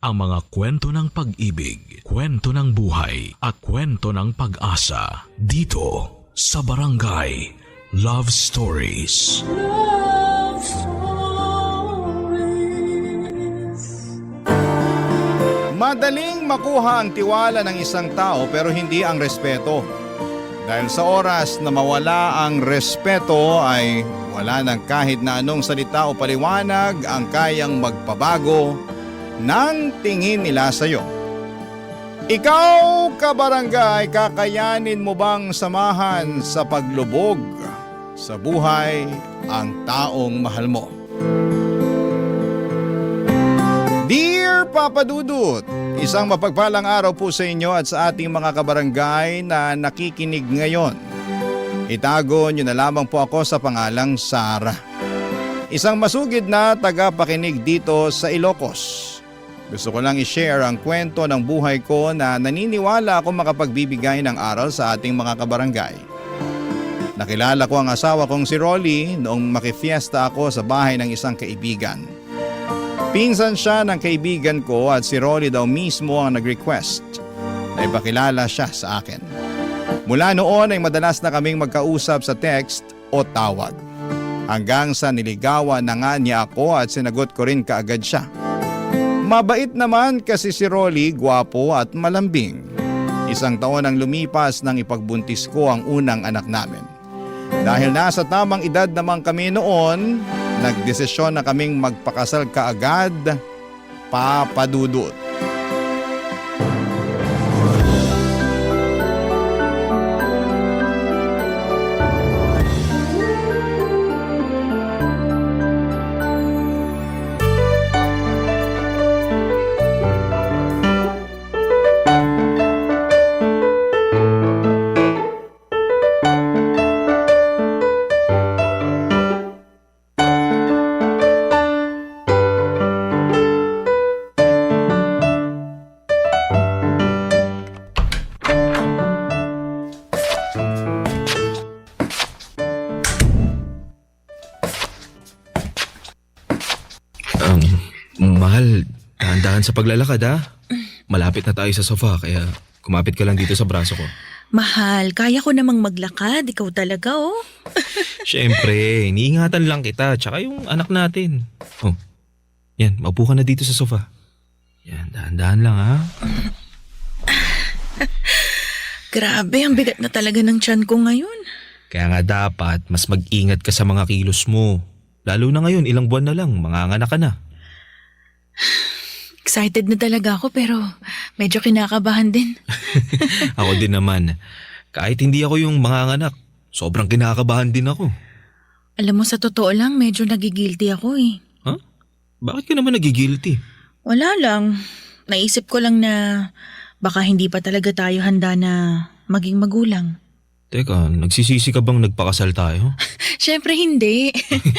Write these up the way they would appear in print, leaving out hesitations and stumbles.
ang mga kwento ng pag-ibig, kwento ng buhay at kwento ng pag-asa dito sa Barangay Love Stories. Love Stories. Madaling makuha ang tiwala ng isang tao pero hindi ang respeto. Dahil sa oras na mawala ang respeto ay wala nang kahit na anong salita o paliwanag ang kayang magpabago ng tingin nila sa iyo. Ikaw, kabarangay, kakayanin mo bang samahan sa paglubog sa buhay ang taong mahal mo? Dear Papa Dudut, isang mapagpalang araw po sa inyo at sa ating mga kabarangay na nakikinig ngayon. Itago niyo na lamang po ako sa pangalang Sara. Isang masugid na tagapakinig dito sa Ilocos. Gusto ko lang i-share ang kwento ng buhay ko na naniniwala ako makapagbibigay ng aral sa ating mga kabarangay. Nakilala ko ang asawa kong si Rolly noong makifiesta ako sa bahay ng isang kaibigan. Pinsan siya ng kaibigan ko at si Rolly daw mismo ang nag-request na ipakilala siya sa akin. Mula noon ay madalas na kaming magkausap sa text o tawag. Hanggang sa niligawan na nga niya ako at sinagot ko rin kaagad siya. Mabait naman kasi si Rolly, gwapo at malambing. Isang taon ang lumipas nang ipagbuntis ko ang unang anak namin. Dahil nasa tamang edad naman kami noon, nagdesisyon na kaming magpakasal kaagad, Papa Dudut. Mahal, dahan-dahan sa paglalakad ha. Malapit na tayo sa sofa kaya kumapit ka lang dito sa braso ko. Mahal, kaya ko namang maglakad. Ikaw talaga, oh. Siyempre, iniingatan lang kita tsaka yung anak natin. Oh, yan, maupo ka na dito sa sofa. Yan, dahan-dahan lang ha. Grabe, ang bigat na talaga ng tiyan ko ngayon. Kaya nga dapat mas mag-ingat ka sa mga kilos mo. Lalo na ngayon, ilang buwan na lang, manganganak ka na. Excited na talaga ako pero medyo kinakabahan din. Ako din naman. Kahit hindi ako yung manganganak, sobrang kinakabahan din ako. Alam mo, sa totoo lang, medyo nagigilty ako eh. Huh? Bakit ka naman nagigilty? Wala lang. Naisip ko lang na baka hindi pa talaga tayo handa na maging magulang. Teka, nagsisisi ka bang nagpakasal tayo? Syempre hindi.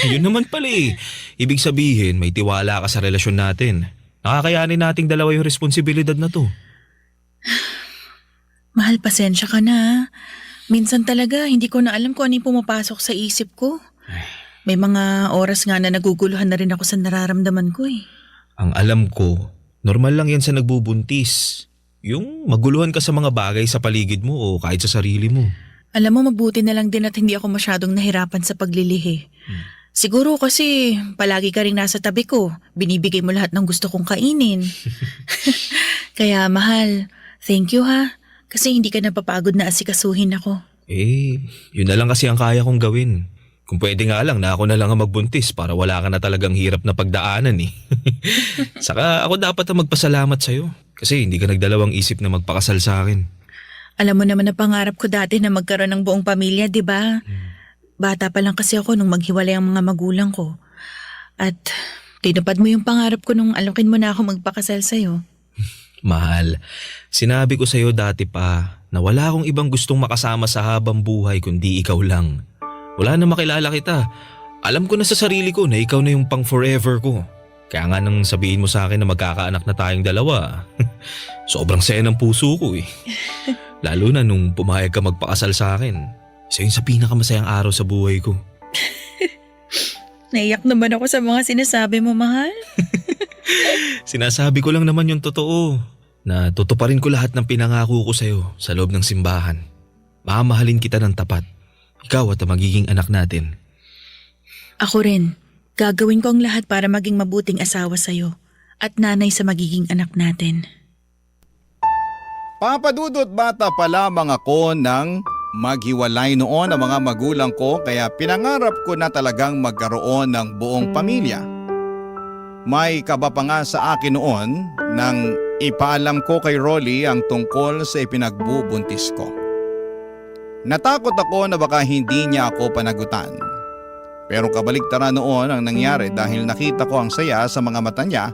Yun naman pala eh. Ibig sabihin, may tiwala ka sa relasyon natin. Nakakayanin nating dalawa yung responsibilidad na to. Mahal, pasensya ka na, ha? Minsan talaga, hindi ko na alam kung ano yung pumapasok sa isip ko. May mga oras nga na naguguluhan na rin ako sa nararamdaman ko eh. Ang alam ko, normal lang yan sa nagbubuntis. Yung maguluhan ka sa mga bagay sa paligid mo o kahit sa sarili mo. Alam mo, mabuti na lang din at hindi ako masyadong nahirapan sa paglilihi. Siguro kasi palagi ka rin nasa tabi ko. Binibigay mo lahat ng gusto kong kainin. Kaya mahal, thank you ha. Kasi hindi ka napapagod na asikasuhin ako. Yun na lang kasi ang kaya kong gawin. Kung pwede nga lang na ako na lang ang magbuntis para wala ka na talagang hirap na pagdaanan eh. Saka ako dapat ang magpasalamat sa'yo. Kasi hindi ka nagdalawang isip na magpakasal sa akin. Alam mo naman na pangarap ko dati na magkaroon ng buong pamilya, di ba? Bata pa lang kasi ako nung maghiwalay ang mga magulang ko. At tinupad mo yung pangarap ko nung alokin mo na ako magpakasal sa'yo. Mahal, sinabi ko sa'yo dati pa na wala akong ibang gustong makasama sa habang buhay kundi ikaw lang. Wala na makilala kita. Alam ko na sa sarili ko na ikaw na yung pang forever ko. Kaya nga nang sabihin mo sa akin na magkakaanak na tayong dalawa, sobrang saya ng puso ko eh. Lalo na nung pumayag ka magpakasal sa akin. Isa yun sa pinakamasayang araw sa buhay ko. Naiyak naman ako sa mga sinasabi mo, mahal. Sinasabi ko lang naman yung totoo. Na tutuparin ko lahat ng pinangako ko sa'yo sa loob ng simbahan. Mamahalin kita ng tapat. Ikaw at ang magiging anak natin. Ako rin. Gagawin ko ang lahat para maging mabuting asawa sa'yo at nanay sa magiging anak natin. Papa Dudut, bata pa lamang ako nang maghiwalay noon ang mga magulang ko kaya pinangarap ko na talagang magkaroon ng buong pamilya. May kaba pa nga sa akin noon nang ipaalam ko kay Rolly ang tungkol sa ipinagbubuntis ko. Natakot ako na baka hindi niya ako panagutan. Pero kabaligtaran noon ang nangyari dahil nakita ko ang saya sa mga mata niya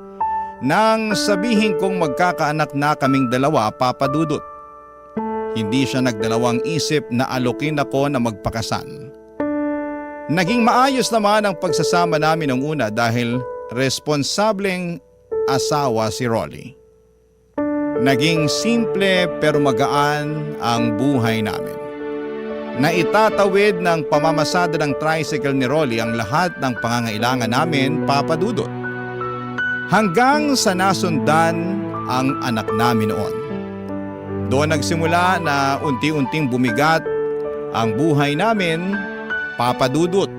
nang sabihin kong magkakaanak na kaming dalawa, Papa Dudut. Hindi siya nagdalawang isip na alokin ako na magpakasal. Naging maayos naman ang pagsasama namin ng una dahil responsableng asawa si Rolly. Naging simple pero magaan ang buhay namin. Naitatawid ng pamamasada ng tricycle ni Rolly ang lahat ng pangangailangan namin, Papa Dudut. Hanggang sa nasundan ang anak namin noon. Doon nagsimula na unti-unting bumigat ang buhay namin, Papa Dudut.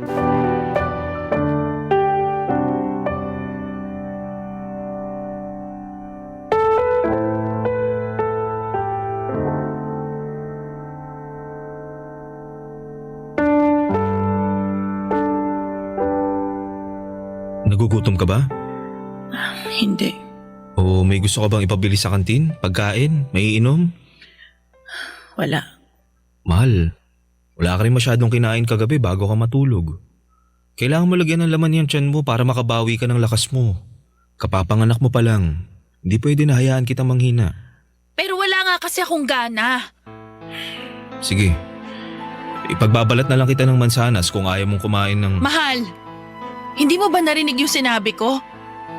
Nagugutom ka ba? Hindi. O may gusto ka bang ipabili sa kantin? Pagkain? May iinom? Wala. Mahal, wala ka rin masyadong kinain kagabi bago ka matulog. Kailangan mo lagyan ng laman yung tiyan mo para makabawi ka ng lakas mo. Kapapanganak mo pa lang. Hindi pwede na hayaan kita manghina. Pero wala nga kasi akong gana. Sige, ipagbabalat na lang kita ng mansanas kung ayaw mong kumain ng… Mahal, hindi mo ba narinig yung sinabi ko?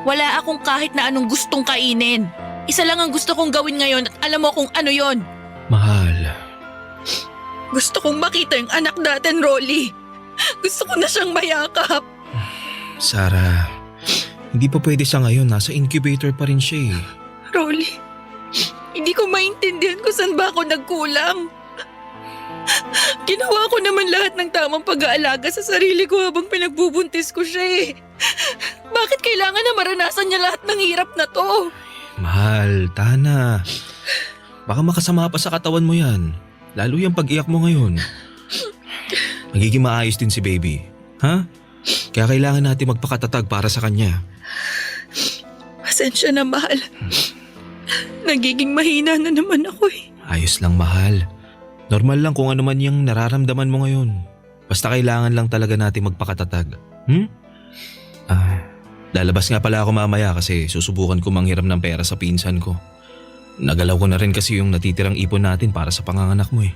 Wala akong kahit na anong gustong kainin. Isa lang ang gusto kong gawin ngayon at alam mo kung ano yon. Mahal, Gusto kong makita yung anak natin, Rolly. Gusto ko na siyang mayakap. Sarah, hindi pa pwede sa ngayon. Nasa incubator pa rin siya eh. Rolly, hindi ko maintindihan kung saan ba ako nagkulang. Ginawa ko naman lahat ng tamang pag-aalaga sa sarili ko habang pinagbubuntis ko siya eh. Bakit kailangan na maranasan niya lahat ng hirap na to? Mahal, Tana. Baka makasama pa sa katawan mo yan. Lalo yung pag-iyak mo ngayon. Magiging maayos din si baby. Ha? Kaya kailangan natin magpakatatag para sa kanya. Pasensya na, mahal. Nagiging mahina na naman ako eh. Ayos lang, mahal. Normal lang kung ano man yung nararamdaman mo ngayon. Basta kailangan lang talaga natin magpakatatag. Lalabas nga pala ako mamaya kasi susubukan ko manghiram ng pera sa pinsan ko. Nagalaw ko na rin kasi yung natitirang ipon natin para sa panganganak mo eh.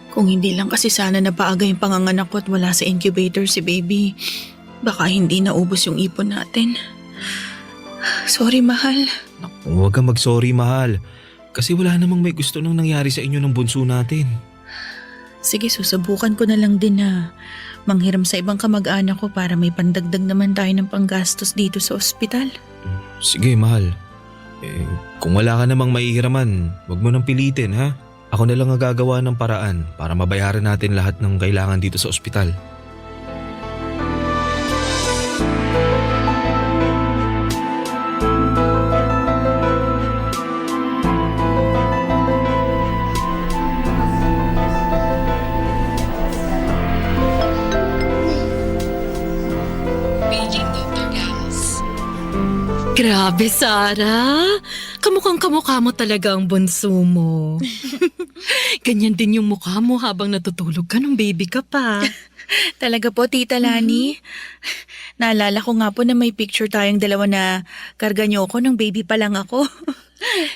Kung hindi lang kasi sana napaaga yung panganganak ko at wala sa incubator si baby, baka hindi naubos yung ipon natin. Sorry, mahal. Huwag kang mag-sorry, mahal. Kasi wala namang may gusto nang nangyari sa inyo ng bunso natin. Sige, susubukan ko na lang din na manghiram sa ibang kamag-anak ko para may pandagdag naman tayo ng panggastos dito sa ospital. Sige, mahal. Kung wala ka namang maihiraman, wag mo nang pilitin, ha? Ako na lang ang gagawa ng paraan para mabayaran natin lahat ng kailangan dito sa ospital. Grabe, Sarah. Kamukhang kamukha mo talaga ang bunso mo. Ganyan din yung mukha mo habang natutulog ka nung baby ka pa. Talaga po, Tita Lani. Naalala ko nga po na may picture tayong dalawa na karga niyo ko nung baby pa lang ako.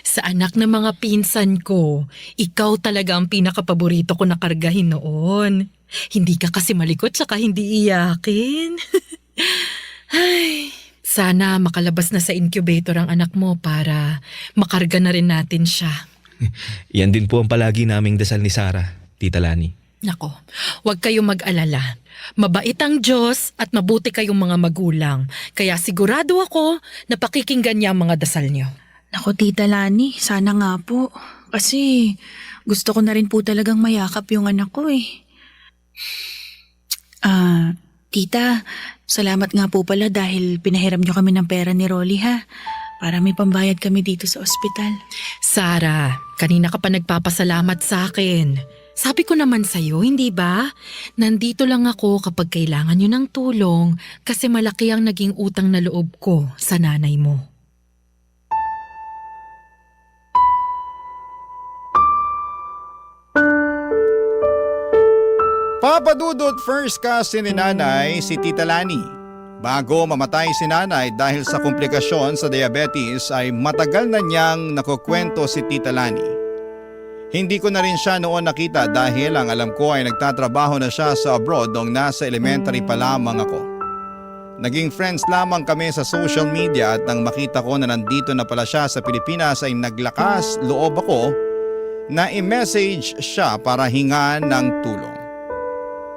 Sa anak ng mga pinsan ko, ikaw talaga ang pinakapaborito ko na kargahin noon. Hindi ka kasi malikot saka hindi iyakin. Ay, sana makalabas na sa incubator ang anak mo para makarga na rin natin siya. Yan din po ang palagi naming dasal ni Sarah, Tita Lani. Nako, huwag kayong mag-alala. Mabait ang Diyos at mabuti kayong mga magulang. Kaya sigurado ako na pakikinggan niya ang mga dasal niyo. Naku, Tita Lani, sana nga po. Kasi gusto ko na rin po talagang mayakap yung anak ko eh. Tita, salamat nga po pala dahil pinahiram niyo kami ng pera ni Rolly ha. Para may pambayad kami dito sa ospital. Sara, kanina ka pa nagpapasalamat sa akin. Sabi ko naman sa'yo, hindi ba? Nandito lang ako kapag kailangan nyo ng tulong kasi malaki ang naging utang na loob ko sa nanay mo. Papa Dudut, first cousin ni nanay si Tita Lani. Bago mamatay si nanay dahil sa komplikasyon sa diabetes ay matagal na niyang nakukwento si Tita Lani. Hindi ko na rin siya noon nakita dahil ang alam ko ay nagtatrabaho na siya sa abroad noong nasa elementary pa lamang ako. Naging friends lamang kami sa social media at nang makita ko na nandito na pala siya sa Pilipinas ay naglakas loob ako na i-message siya para hingan ng tulong.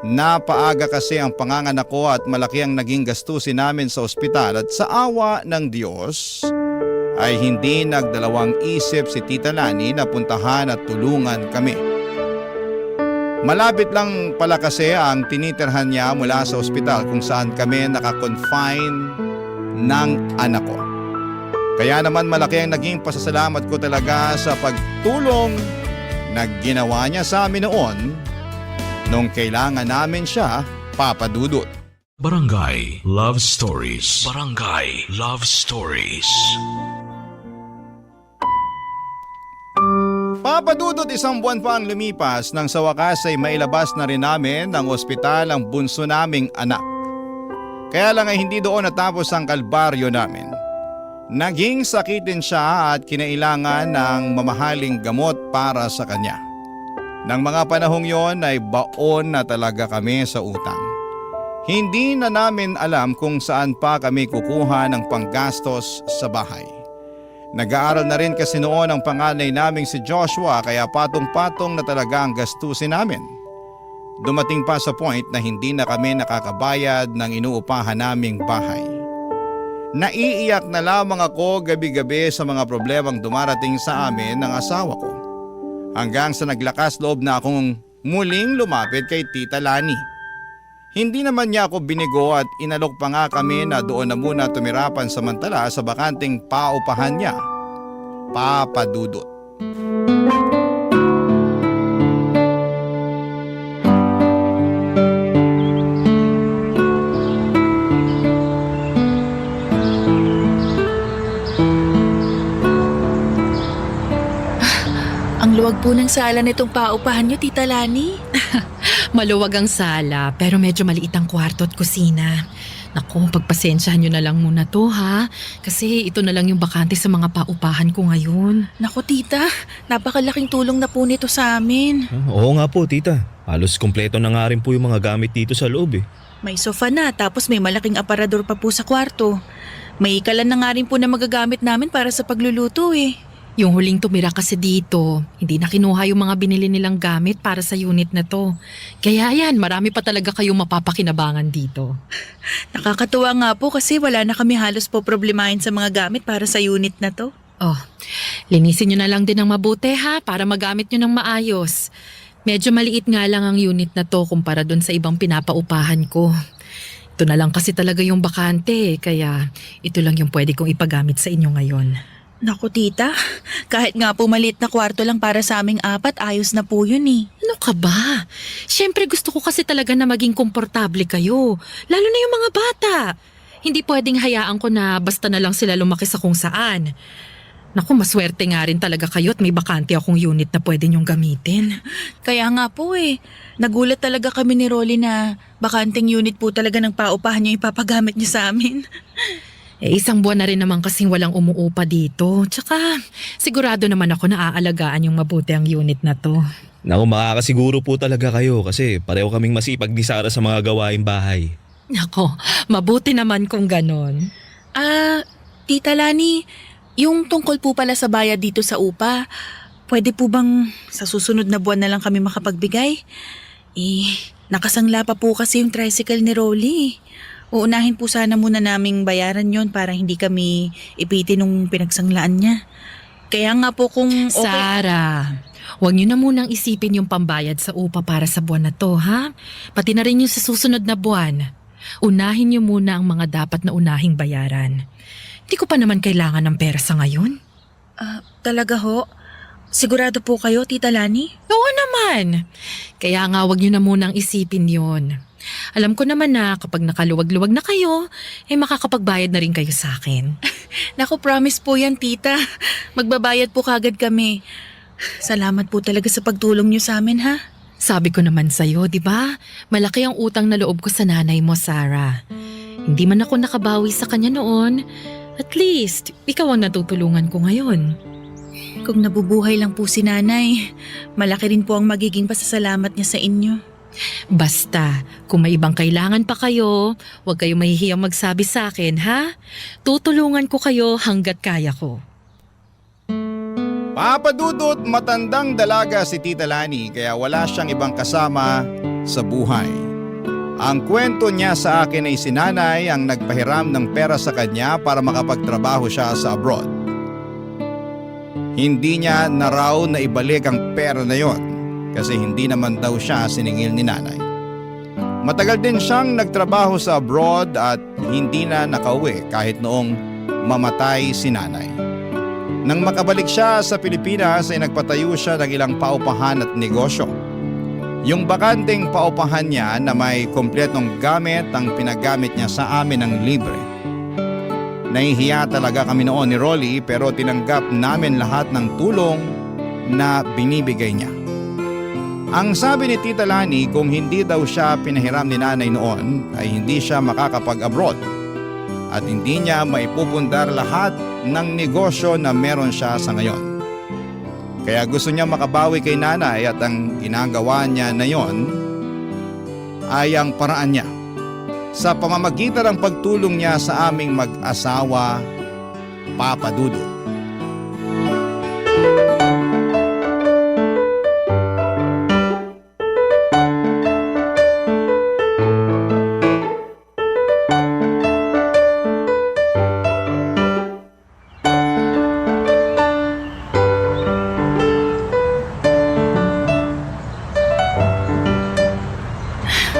Napaaga kasi ang panganganak ko at malaki ang naging gastusin namin sa ospital at sa awa ng Diyos ay hindi nagdalawang isip si Tita Lani na puntahan at tulungan kami. Malapit lang pala kasi ang tinitirhan niya mula sa ospital kung saan kami nakakonfine ng anak ko. Kaya naman malaki ang naging pasasalamat ko talaga sa pagtulong na ginawa niya sa amin noon nung kailangan namin siya, Papa Dudut. Barangay Love Stories. Barangay Love Stories. Papa Dudut, isang buwan pa ang lumipas nang sa wakas ay mailabas na rin namin ng ospital ang bunso naming anak. Kaya lang ay hindi doon natapos ang kalbaryo namin. Naging sakitin siya at kinailangan ng mamahaling gamot para sa kanya. Nang mga panahong yon ay baon na talaga kami sa utang. Hindi na namin alam kung saan pa kami kukuha ng panggastos sa bahay. Nag-aaral na rin kasi noon ang panganay naming si Joshua kaya patong-patong na talaga ang gastusin namin. Dumating pa sa point na hindi na kami nakakabayad ng inuupahan naming bahay. Naiiyak na lamang ako gabi-gabi sa mga problemang dumarating sa amin ng asawa ko. Hanggang sa naglakas loob na akong muling lumapit kay Tita Lani. Hindi naman niya ako binigo at inalok pa nga kami na doon na muna tumira pansamantala sa bakanting paupahan niya, Papa Dudut. Ang luwag po ng sala nitong paupahan niyo, Tita Lani. Maluwag ang sala pero medyo maliit ang kwarto at kusina. Naku, pagpasensyahan nyo na lang muna to ha. Kasi ito na lang yung bakante sa mga paupahan ko ngayon. Naku, Tita, napakalaking tulong na po nito sa amin. Oo nga po, tita. Halos kumpleto na nga rin po yung mga gamit dito sa loob eh. May sofa na tapos may malaking aparador pa po sa kwarto. May ikalan na nga rin po na magagamit namin para sa pagluluto eh. Yung huling tumira kasi dito, hindi na kinuha yung mga binili nilang gamit para sa unit na to. Kaya yan, marami pa talaga kayong mapapakinabangan dito. Nakakatuwa nga po kasi wala na kami halos po problemahin sa mga gamit para sa unit na to. Oh, linisin nyo na lang din ng mabuti ha para magamit nyo ng maayos. Medyo maliit nga lang ang unit na to kumpara dun sa ibang pinapaupahan ko. Ito na lang kasi talaga yung bakante kaya ito lang yung pwede kong ipagamit sa inyo ngayon. Naku, Tita, kahit nga po maliit na kwarto lang para sa aming apat, ayos na po yun eh. Ano ka ba? Siyempre gusto ko kasi talaga na maging komportable kayo. Lalo na yung mga bata. Hindi pwedeng hayaan ko na basta na lang sila lumaki sa kung saan. Naku, maswerte nga rin talaga kayo at may bakante akong unit na pwede niyong gamitin. Kaya nga po eh, nagulat talaga kami ni Rolly na bakanting unit po talaga ng paupahan niyo ipapagamit niyo sa amin. Isang buwan na rin naman kasing walang umuupa dito. Tsaka sigurado naman ako na aalagaan yung mabuti ang unit na to. Naku, makakasiguro po talaga kayo kasi pareho kaming masipag ni Sarah sa mga gawaing bahay. Nako, mabuti naman kung ganon. Tita Lani, yung tungkol po pala sa bayad dito sa upa, pwede po bang sa susunod na buwan na lang kami makapagbigay? Nakasangla pa po kasi yung tricycle ni Rolly. Uunahin po sana muna naming bayaran yon para hindi kami ipitin nung pinagsanglaan niya. Kaya nga po kung okay... Sarah, huwag niyo na munang isipin yung pambayad sa upa para sa buwan na to, ha? Pati na rin yung sa susunod na buwan. Unahin niyo muna ang mga dapat na unahing bayaran. Hindi ko pa naman kailangan ng pera sa ngayon. Talaga ho? Sigurado po kayo, Tita Lani? Oo naman. Kaya nga huwag niyo na munang isipin yon. Alam ko naman na kapag nakaluwag-luwag na kayo, makakapagbayad na rin kayo sa akin. Naku, promise po yan, Tita. Magbabayad po kagad kami. Salamat po talaga sa pagtulong niyo sa amin, ha? Sabi ko naman sa'yo, di ba? Malaki ang utang na loob ko sa nanay mo, Sarah. Hindi man ako nakabawi sa kanya noon. At least, ikaw ang natutulungan ko ngayon. Kung nabubuhay lang po si nanay, malaki rin po ang magiging pasasalamat niya sa inyo. Basta, kung may ibang kailangan pa kayo, huwag kayo mahihiyang magsabi sa akin, ha? Tutulungan ko kayo hanggat kaya ko. Papa Dudut, matandang dalaga si Tita Lani kaya wala siyang ibang kasama sa buhay. Ang kwento niya sa akin ay si nanay ang nagpahiram ng pera sa kanya para makapagtrabaho siya sa abroad. Hindi niya na raw na ibalik ang pera na yon kasi hindi naman daw siya siningil ni nanay. Matagal din siyang nagtrabaho sa abroad at hindi na nakauwi kahit noong mamatay si nanay. Nang makabalik siya sa Pilipinas ay nagpatayo siya ng ilang paupahan at negosyo. Yung bakanteng paupahan niya na may kompletong gamit ang pinagamit niya sa amin ng libre. Nahihiya talaga kami noon ni Rolly pero tinanggap namin lahat ng tulong na binibigay niya. Ang sabi ni Tita Lani kung hindi daw siya pinahiram ni nanay noon ay hindi siya makakapag-abroad at hindi niya maipupundar lahat ng negosyo na meron siya sa ngayon. Kaya gusto niya makabawi kay nanay at ang ginagawa niya na yon ay ang paraan niya sa pamamagitan ng pagtulong niya sa aming mag-asawa, Papa Dudut.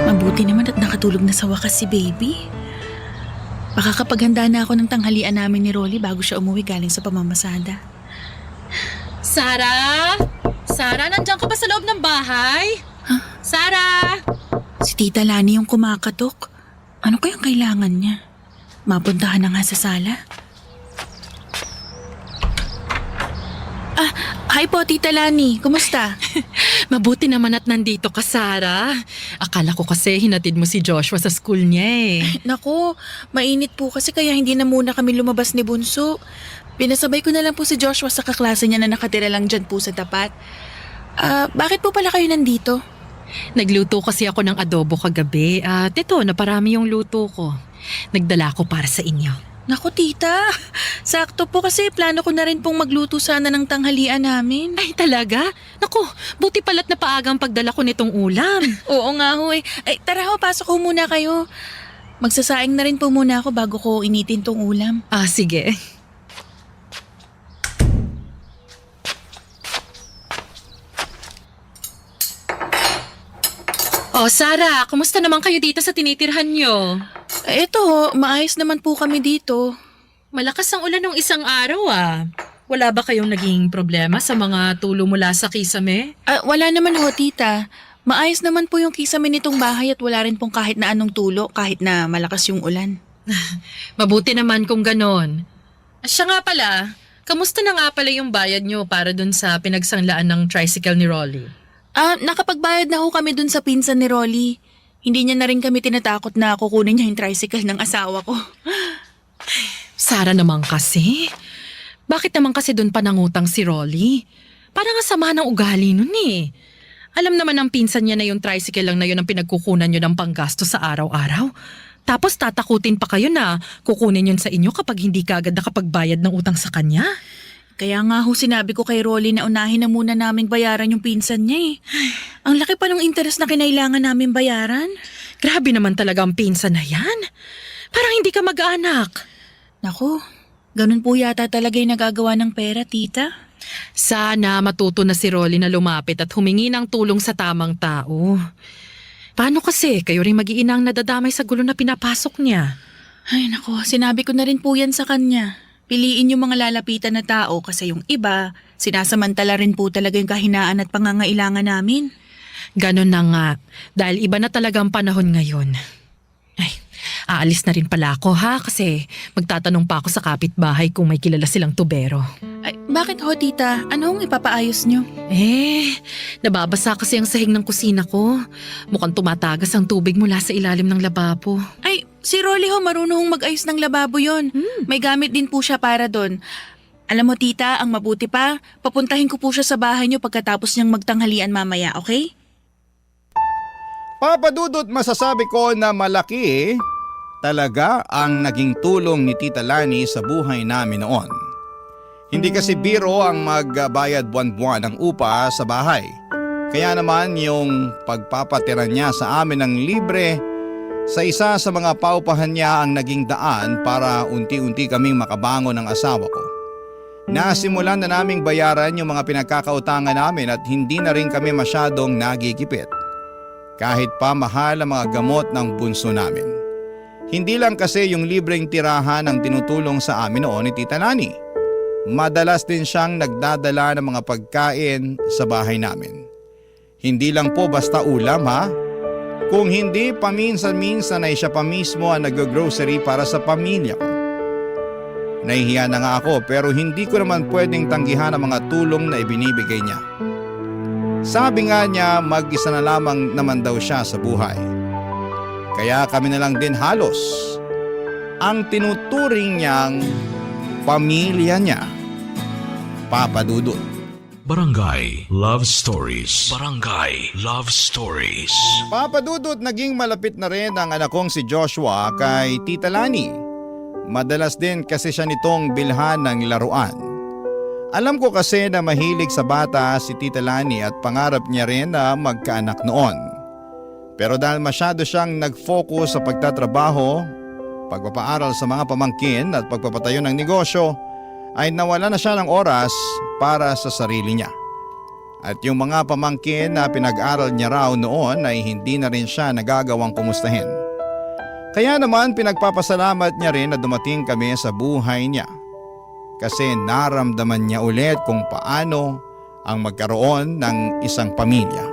Mabuti naman at nakatulog na sa wakas si baby. Makakapaghanda na ako ng tanghalian namin ni Rolly bago siya umuwi galing sa pamamasada. Sarah? Sarah, nandiyan ka ba sa loob ng bahay? Huh? Sarah? Si Tita Lani yung kumakatok. Ano kayang kailangan niya? Mapuntahan na nga sa sala. Hi po, Tita Lani. Kumusta? Mabuti naman at nandito ka, Sarah. Akala ko kasi hinatid mo si Joshua sa school niya eh. Naku, mainit po kasi kaya hindi na muna kami lumabas ni Bunso. Pinasabay ko na lang po si Joshua sa kaklase niya na nakatira lang dyan po sa tapat. Bakit po pala kayo nandito? Nagluto kasi ako ng adobo kagabi at ito, naparami yung luto ko. Nagdala ko para sa inyo. Naku, tita. Sakto po kasi plano ko na rin pong magluto sana ng tanghalian namin. Ay, talaga? Naku, buti pala't napaagang pagdala ko nitong ulam. Oo nga ho eh. Ay, tara ho, pasok ho muna kayo. Magsasaing na rin po muna ako bago ko initin tong ulam. Sige. Oh, Sarah, kumusta naman kayo dito sa tinitirhan nyo? Eto ho, maayos naman po kami dito. Malakas ang ulan ng isang araw ah. Wala ba kayong naging problema sa mga tulo mula sa kisame? Wala naman ho, tita. Maayos naman po yung kisame nitong bahay at wala rin pong kahit na anong tulo kahit na malakas yung ulan. Mabuti naman kung ganon. Siya nga pala, kamusta na nga pala yung bayad nyo para dun sa pinagsanglaan ng tricycle ni Rolly? Nakapagbayad na ho kami dun sa pinsan ni Rolly. Hindi niya na rin kami tinatakot na kukunin niya yung tricycle ng asawa ko. Sarah naman kasi. Bakit naman kasi dun pa nangutang si Rolly? Parang ang sama ng ugali nun eh. Alam naman ng pinsan niya na yung tricycle lang na yun ang pinagkukunan nyo ng panggasto sa araw-araw. Tapos tatakutin pa kayo na kukunin yun sa inyo kapag hindi ka agad nakapagbayad ng utang sa kanya. Kaya nga ho sinabi ko kay Rolly na unahin na muna naming bayaran yung pinsan niya eh. Ang laki pa ng interes na kinailangan namin bayaran. Grabe naman talaga ang pinsan na yan. Parang hindi ka mag-anak. Naku, ganun po yata talaga yung nagagawa ng pera, tita. Sana matuto na si Rolly na lumapit at humingi ng tulong sa tamang tao. Paano kasi kayo rin mag-iinang nadadamay sa gulo na pinapasok niya? Ay naku, sinabi ko na rin po yan sa kanya. Piliin yung mga lalapitan na tao kasi yung iba, sinasamantala rin po talaga yung kahinaan at pangangailangan namin. Ganon na nga, dahil iba na talaga ang panahon ngayon. Ay, aalis na rin pala ako ha, kasi magtatanong pa ako sa kapitbahay kung may kilala silang tubero. Ay, bakit ho tita? Anong ipapaayos nyo? Nababasa kasi ang sahig ng kusina ko. Mukhang tumatagas ang tubig mula sa ilalim ng lababo. Ay, si Rolly ho marunong mag-ayos ng lababo yon. May gamit din po siya para doon. Alam mo tita, ang mabuti pa, papuntahin ko po siya sa bahay nyo pagkatapos niyang magtanghalian mamaya, okay? Papa Dudut, masasabi ko na malaki talaga ang naging tulong ni Tita Lani sa buhay namin noon. Hindi kasi biro ang magbayad buwan-buwan ng upa sa bahay. Kaya naman yung pagpapatira niya sa amin ng libre sa isa sa mga paupahan niya ang naging daan para unti-unti kaming makabangon ng asawa ko. Nasimulan na naming bayaran yung mga pinagkakautangan namin at hindi na rin kami masyadong nagigipit. Kahit pa mahal ang mga gamot ng bunso namin. Hindi lang kasi yung libreng tirahan ang tinutulong sa amin noon ni Tita Lani. Madalas din siyang nagdadala ng mga pagkain sa bahay namin. Hindi lang po basta ulam ha. Kung hindi, paminsan-minsan ay siya pa mismo ang nag-grocery para sa pamilya ko. Nahihiya na nga ako pero hindi ko naman pwedeng tanggihan ang mga tulong na ibinibigay niya. Sabi nga niya mag-isa na lamang naman daw siya sa buhay. Kaya kami na lang din halos ang tinuturing niyang pamilya niya. Papa Dudut. Barangay Love Stories. Barangay Love Stories. Papa Dudut, naging malapit na rin ang anak kong si Joshua kay Tita Lani. Madalas din kasi siya nitong bilhan ng laruan. Alam ko kasi na mahilig sa bata si Tita Lani at pangarap niya rin na magkaanak noon. Pero dahil masyado siyang nag-focus sa pagtatrabaho, pagpapaaral sa mga pamangkin at pagpapatayo ng negosyo, ay nawala na siya ng oras para sa sarili niya. At yung mga pamangkin na pinag-aral niya raw noon ay hindi na rin siya nagagawang kumustahin. Kaya naman pinagpapasalamat niya rin na dumating kami sa buhay niya. Kasi naramdaman niya ulit kung paano ang magkaroon ng isang pamilya.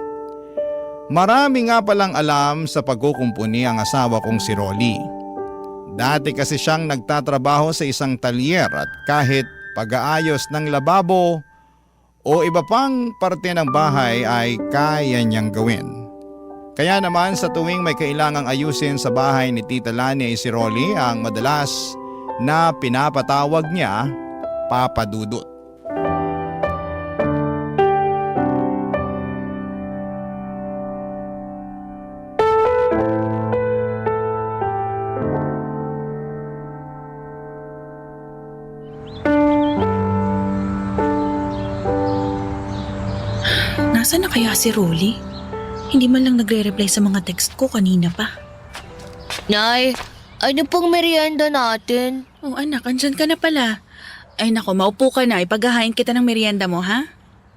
Marami nga palang alam sa pagkukumpuni ang asawa kong si Rolly. Dati kasi siyang nagtatrabaho sa isang talyer at kahit pag-aayos ng lababo o iba pang parte ng bahay ay kaya niyang gawin. Kaya naman sa tuwing may kailangang ayusin sa bahay ni Tita Lani ay si Rolly ang madalas na pinapatawag niya Papa Dudut. Nasaan na kaya si Rolly? Hindi man lang nagre-reply sa mga text ko kanina pa. Nay, ano pong merienda natin? Oh anak, andyan ka na pala. Ay nako, maupo ka na. Ipaghahain kita ng merienda mo, ha?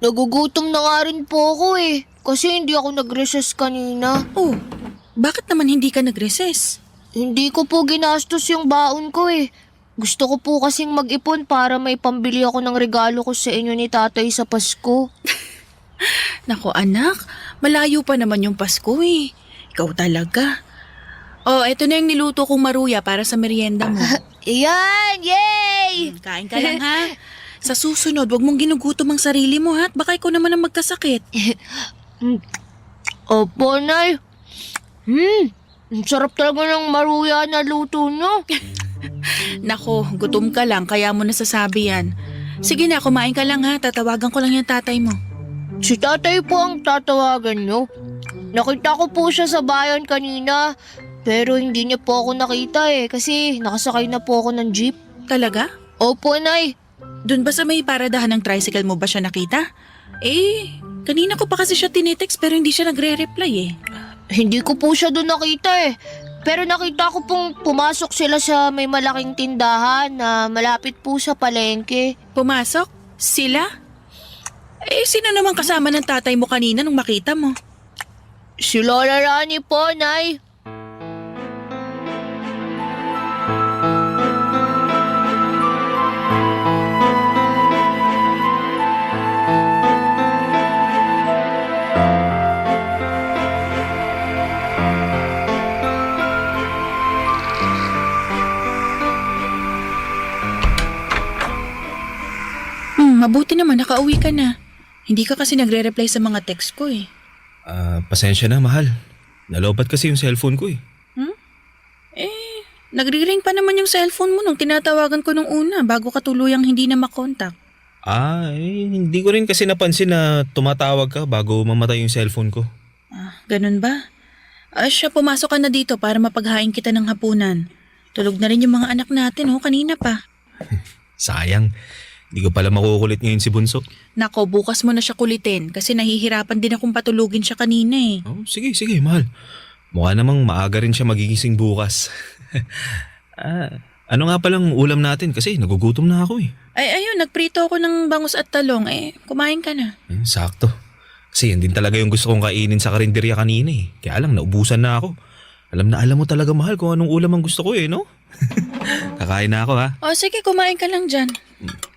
Nagugutom na nga rin po ako eh. Kasi hindi ako nag-recess kanina. Oh, bakit naman hindi ka nag-recess? Hindi ko po ginastos yung baon ko eh. Gusto ko po kasing mag-ipon para may pambili ako ng regalo ko sa inyo ni tatay sa Pasko. Nako anak, malayo pa naman yung Pasko eh. Ikaw talaga. Oh, eto na yung niluto kong maruya para sa merienda mo. Iyan! Yay! Kain ka lang ha. Sa susunod, wag mong ginugutom ang sarili mo ha. At baka ikaw naman ang magkasakit. Opo, Nay. Ang sarap talaga ng maruya na luto nyo. Nako, gutom ka lang kaya mo nasasabi yan. Sige na, kumain ka lang ha. Tatawagan ko lang yung tatay mo. Si tatay po ang tatawagan nyo. Nakita ko po siya sa bayan kanina. Pero hindi niya po ako nakita eh. Kasi nakasakay na po ako ng jeep. Talaga? Opo, Nay. Doon ba sa may paradahan ng tricycle mo ba siya nakita? Kanina ko pa kasi siya tinitext pero hindi siya nagre-reply eh. Hindi ko po siya doon nakita eh. Pero nakita ko pong pumasok sila sa may malaking tindahan na malapit po sa palengke. Pumasok? Sila? Sino naman kasama ng tatay mo kanina nung makita mo? Si Lola Rani po, Nay. Mabuti naman nakauwi ka na. Hindi ka kasi nagre-reply sa mga text ko eh. Pasensya na, mahal. Nalobat kasi yung cellphone ko eh. Nagre-ring pa naman yung cellphone mo nung tinatawagan ko nung una bago ka tuluyang hindi na makontak. Hindi ko rin kasi napansin na tumatawag ka bago mamatay yung cellphone ko. Ganun ba? Siya, pumasok ka na dito para mapaghain kita ng hapunan. Tulog na rin yung mga anak natin kanina pa. Sayang. Hindi ko pala makukulit ngayon si Bunso. Nako, bukas mo na siya kulitin kasi nahihirapan din akong patulugin siya kanina eh. Sige, mahal. Mukha namang maaga rin siya magigising bukas. Ano nga palang ulam natin kasi nagugutom na ako eh. Ayun, nagprito ako ng bangus at talong. Kumain ka na. Sakto. Kasi yan din talaga yung gusto kong kainin sa karinderya kanina eh. Kaya lang, naubusan na ako. Alam mo talaga, mahal, kung anong ulam ang gusto ko eh, no? Kakain na ako ha. Sige, kumain ka lang dyan.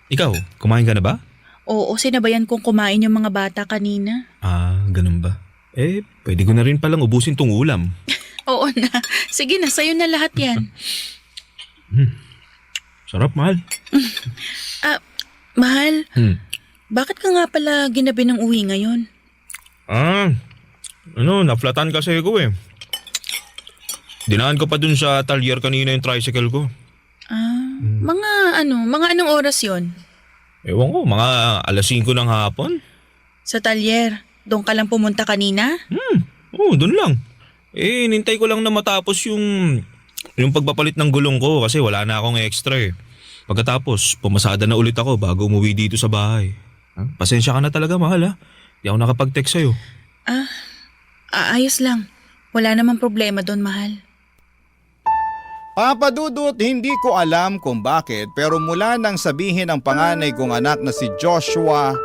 Ikaw, kumain ka na ba? Oo, sinabayan kong kumain yung mga bata kanina. Ganun ba? Pwede ko na rin palang ubusin tong ulam. Oo na. Sige na, sa'yo na lahat yan. Sarap, mahal. Mahal, bakit ka nga pala ginabi ng uwi ngayon? Naflatan kasi ko eh. Dinaan ko pa dun sa talyer kanina yung tricycle ko. Mga anong oras yon? Ewan ko, mga alas 5 ng hapon. Sa talyer, doon ka lang pumunta kanina? Oo, dun lang. Nintay ko lang na matapos yung pagpapalit ng gulong ko kasi wala na akong extra eh. Pagkatapos, pumasada na ulit ako bago umuwi dito sa bahay. Pasensya ka na talaga, mahal ha. Di ako nakapag-text sa'yo. Ayos lang. Wala namang problema doon, mahal. Papa Dudut, hindi ko alam kung bakit pero mula nang sabihin ang panganay kong anak na si Joshua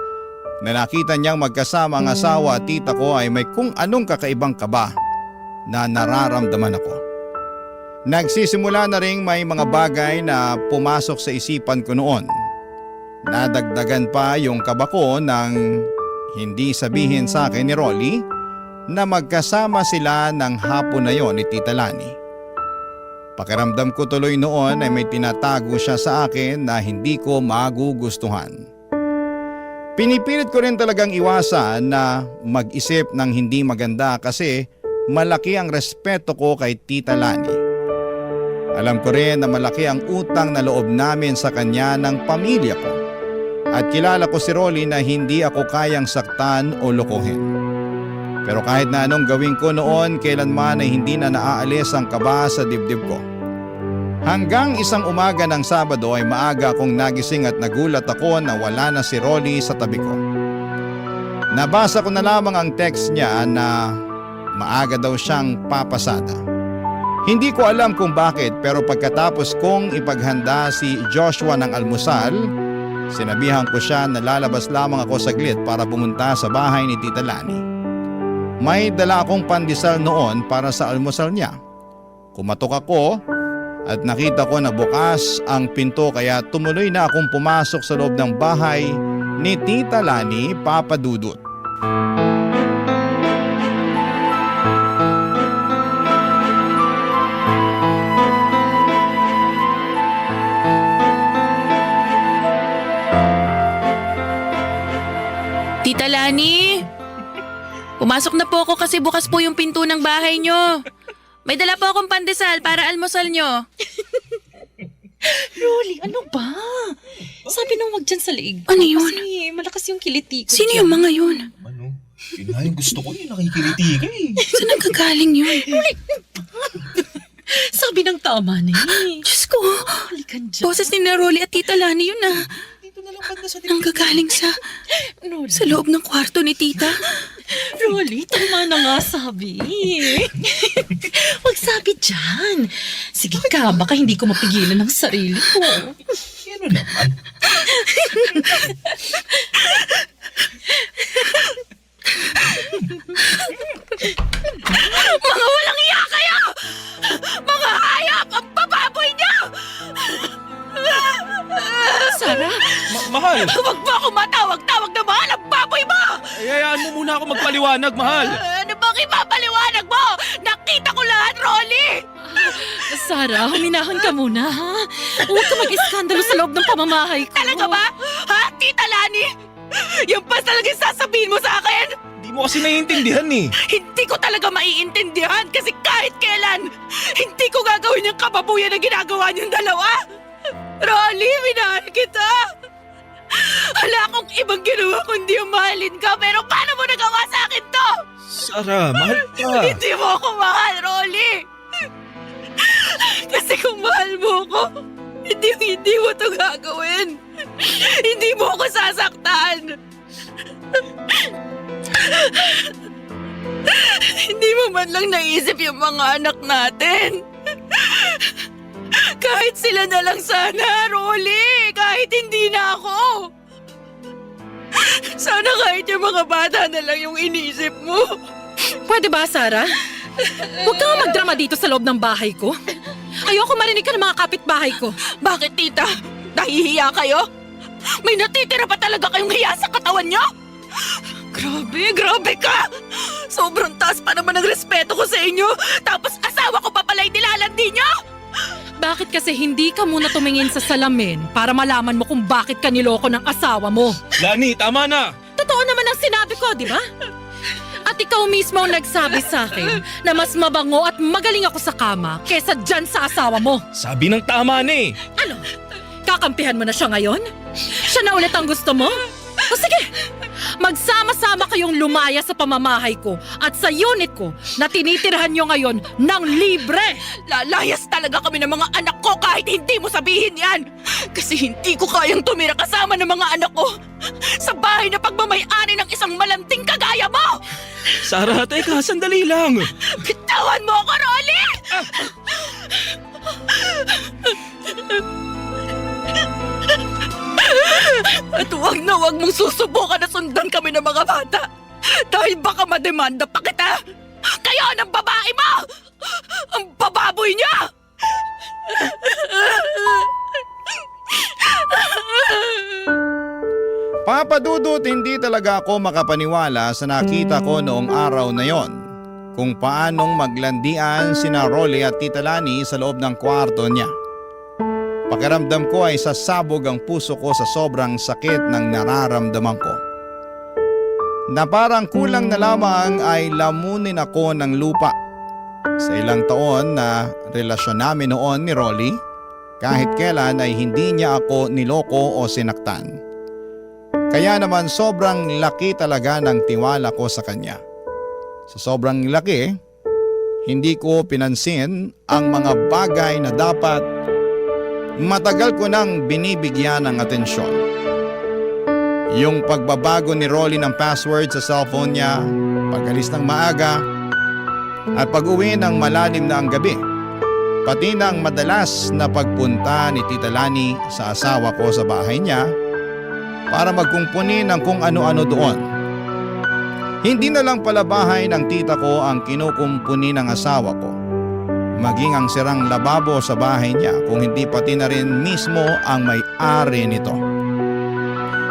na nakita niyang magkasama ang asawa at tita ko ay may kung anong kakaibang kaba na nararamdaman ako. Nagsisimula na ring may mga bagay na pumasok sa isipan ko noon. Nadagdagan pa yung kaba ko nang hindi sabihin sa akin ni Rolly na magkasama sila ng hapon na yon ni Tita Lani. Pakiramdam ko tuloy noon ay may tinatago siya sa akin na hindi ko magugustuhan. Pinipilit ko rin talagang iwasan na mag-isip ng hindi maganda kasi malaki ang respeto ko kay Tita Lani. Alam ko rin na malaki ang utang na loob namin sa kanya ng pamilya ko. At kilala ko si Rolly na hindi ako kayang saktan o lokohin. Pero kahit na anong gawin ko noon, kailanman ay hindi na naaalis ang kaba sa dibdib ko. Hanggang isang umaga ng Sabado ay maaga akong nagising at nagulat ako na wala na si Rolly sa tabi ko. Nabasa ko na lamang ang text niya na maaga daw siyang papasada. Hindi ko alam kung bakit pero pagkatapos kong ipaghanda si Joshua ng almusal, sinabihan ko siya na lalabas lamang ako saglit para pumunta sa bahay ni Tita Lani. May dala akong pandesal noon para sa almusal niya. Kumatok ako at nakita ko na bukas ang pinto kaya tumuloy na akong pumasok sa loob ng bahay ni Tita Lani, Papa Dudut. Tita Lani, pumasok na po ako kasi bukas po yung pinto ng bahay nyo. May dala po akong pandesal para almusal nyo. Rolly, ano ba? Sabi nang wag dyan sa liig. Ano yun? Kasi malakas yung kiliti ko. Sino yung mga yun? Yun nga yung gusto ko nakikiliti ka eh. Saan nagkagaling yun? Sabi ng tama na eh. Diyos ko, Halikan dyan. boses ni na Rolly at Tita Lani yun ah. Dito na lang Nanggagaling sa loob ng kwarto ni tita. Rolly, tama na nga sabi. Huwag sabi dyan. Sige ka, baka hindi ko mapigilan ang sarili ko. Ano naman? Mga walang iya kayo! Mga hayop! Ang bababoy niyo! Sarah, Mahal! Huwag mo ako matawag-tawag na mahal ang baboy mo! Hayaan mo muna ako magpaliwanag, mahal! Ano bang ipapaliwanag mo? Nakita ko lahat, Rolly! Sarah, huminahon ka muna, ha? Huwag ka mag-iskandalo sa loob ng pamamahay ko. Talaga ba? Ha, Tita Lani? Yung pa talagang sasabihin mo sa akin? Di mo kasi naiintindihan eh. Hindi ko talaga maiintindihan kasi kahit kailan, hindi ko gagawin yung kababuyan na ginagawa niyong dalawa. Rolly, minahal kita. Wala akong ibang ginawa kundi yung mahalin ka, pero paano mo nagawa sa akin to? Sarah, mahal ka. Hindi mo ako mahal, Rolly. Kasi kung mahal mo ako, hindi mo to gagawin. Hindi mo ako sasaktan. Hindi mo man lang naisip yung mga anak natin. Kahit sila na lang sana, Rolly. Kahit hindi na ako. Sana kahit yung mga bata na lang yung inisip mo. Pwede ba, Sarah? Huwag ka nga magdrama dito sa loob ng bahay ko. Ayoko marinig ka ng mga kapitbahay ko. Bakit, tita? Nahihiya kayo? May natitira pa talaga kayong hiya sa katawan nyo? Grabe ka! Sobrang taas pa naman ang respeto ko sa inyo, tapos asawa ko pa pala'y nilalandi nyo? Bakit kasi hindi ka muna tumingin sa salamin para malaman mo kung bakit ka niloko ng asawa mo? Lani, tama na! Totoo naman ang sinabi ko, di ba? At ikaw mismo ang nagsabi sa akin na mas mabango at magaling ako sa kama kesa dyan sa asawa mo. Sabi ng tama na eh. Ano? Kakampihan mo na siya ngayon? Siya na ulit ang gusto mo? O sige, magsama-sama kayong lumaya sa pamamahay ko at sa unit ko na tinitirhan nyo ngayon ng libre. Lalayas talaga kami ng mga anak ko kahit hindi mo sabihin yan. Kasi hindi ko kayang tumira kasama ng mga anak ko sa bahay na pagmamay-ari ng isang malanting kagaya mo. Sarah, teka, sandali lang. Bitawan mo ako, Rolly! At huwag na huwag mong susubukan na sundan kami ng mga bata. Dahil baka mademanda pa kita. Kayo ng babae mo! Ang bababoy niya! Papa Dudut, hindi talaga ako makapaniwala sa nakita ko noong araw na yon. Kung paanong maglandian sina Rolly at Tita Lani sa loob ng kwarto niya. Pakiramdam ko ay sasabog ang puso ko sa sobrang sakit ng nararamdaman ko. Na parang kulang na lamang ay lamunin ako ng lupa. Sa ilang taon na relasyon namin noon ni Rolly, kahit kailan ay hindi niya ako niloko o sinaktan. Kaya naman sobrang laki talaga ng tiwala ko sa kanya. Sa sobrang laki, hindi ko pinansin ang mga bagay na dapat matagal ko nang binibigyan ng atensyon. Yung pagbabago ni Rolly ng password sa cellphone niya, pag-alis ng maaga, at pag-uwi ng malalim na ang gabi. Pati ng madalas na pagpunta ni Tita Lani sa asawa ko sa bahay niya para magkumpuni ng kung ano-ano doon. Hindi na lang pala bahay ng tita ko ang kinukumpuni ng asawa ko. Maging ang sirang lababo sa bahay niya kung hindi pati na rin mismo ang may-ari nito.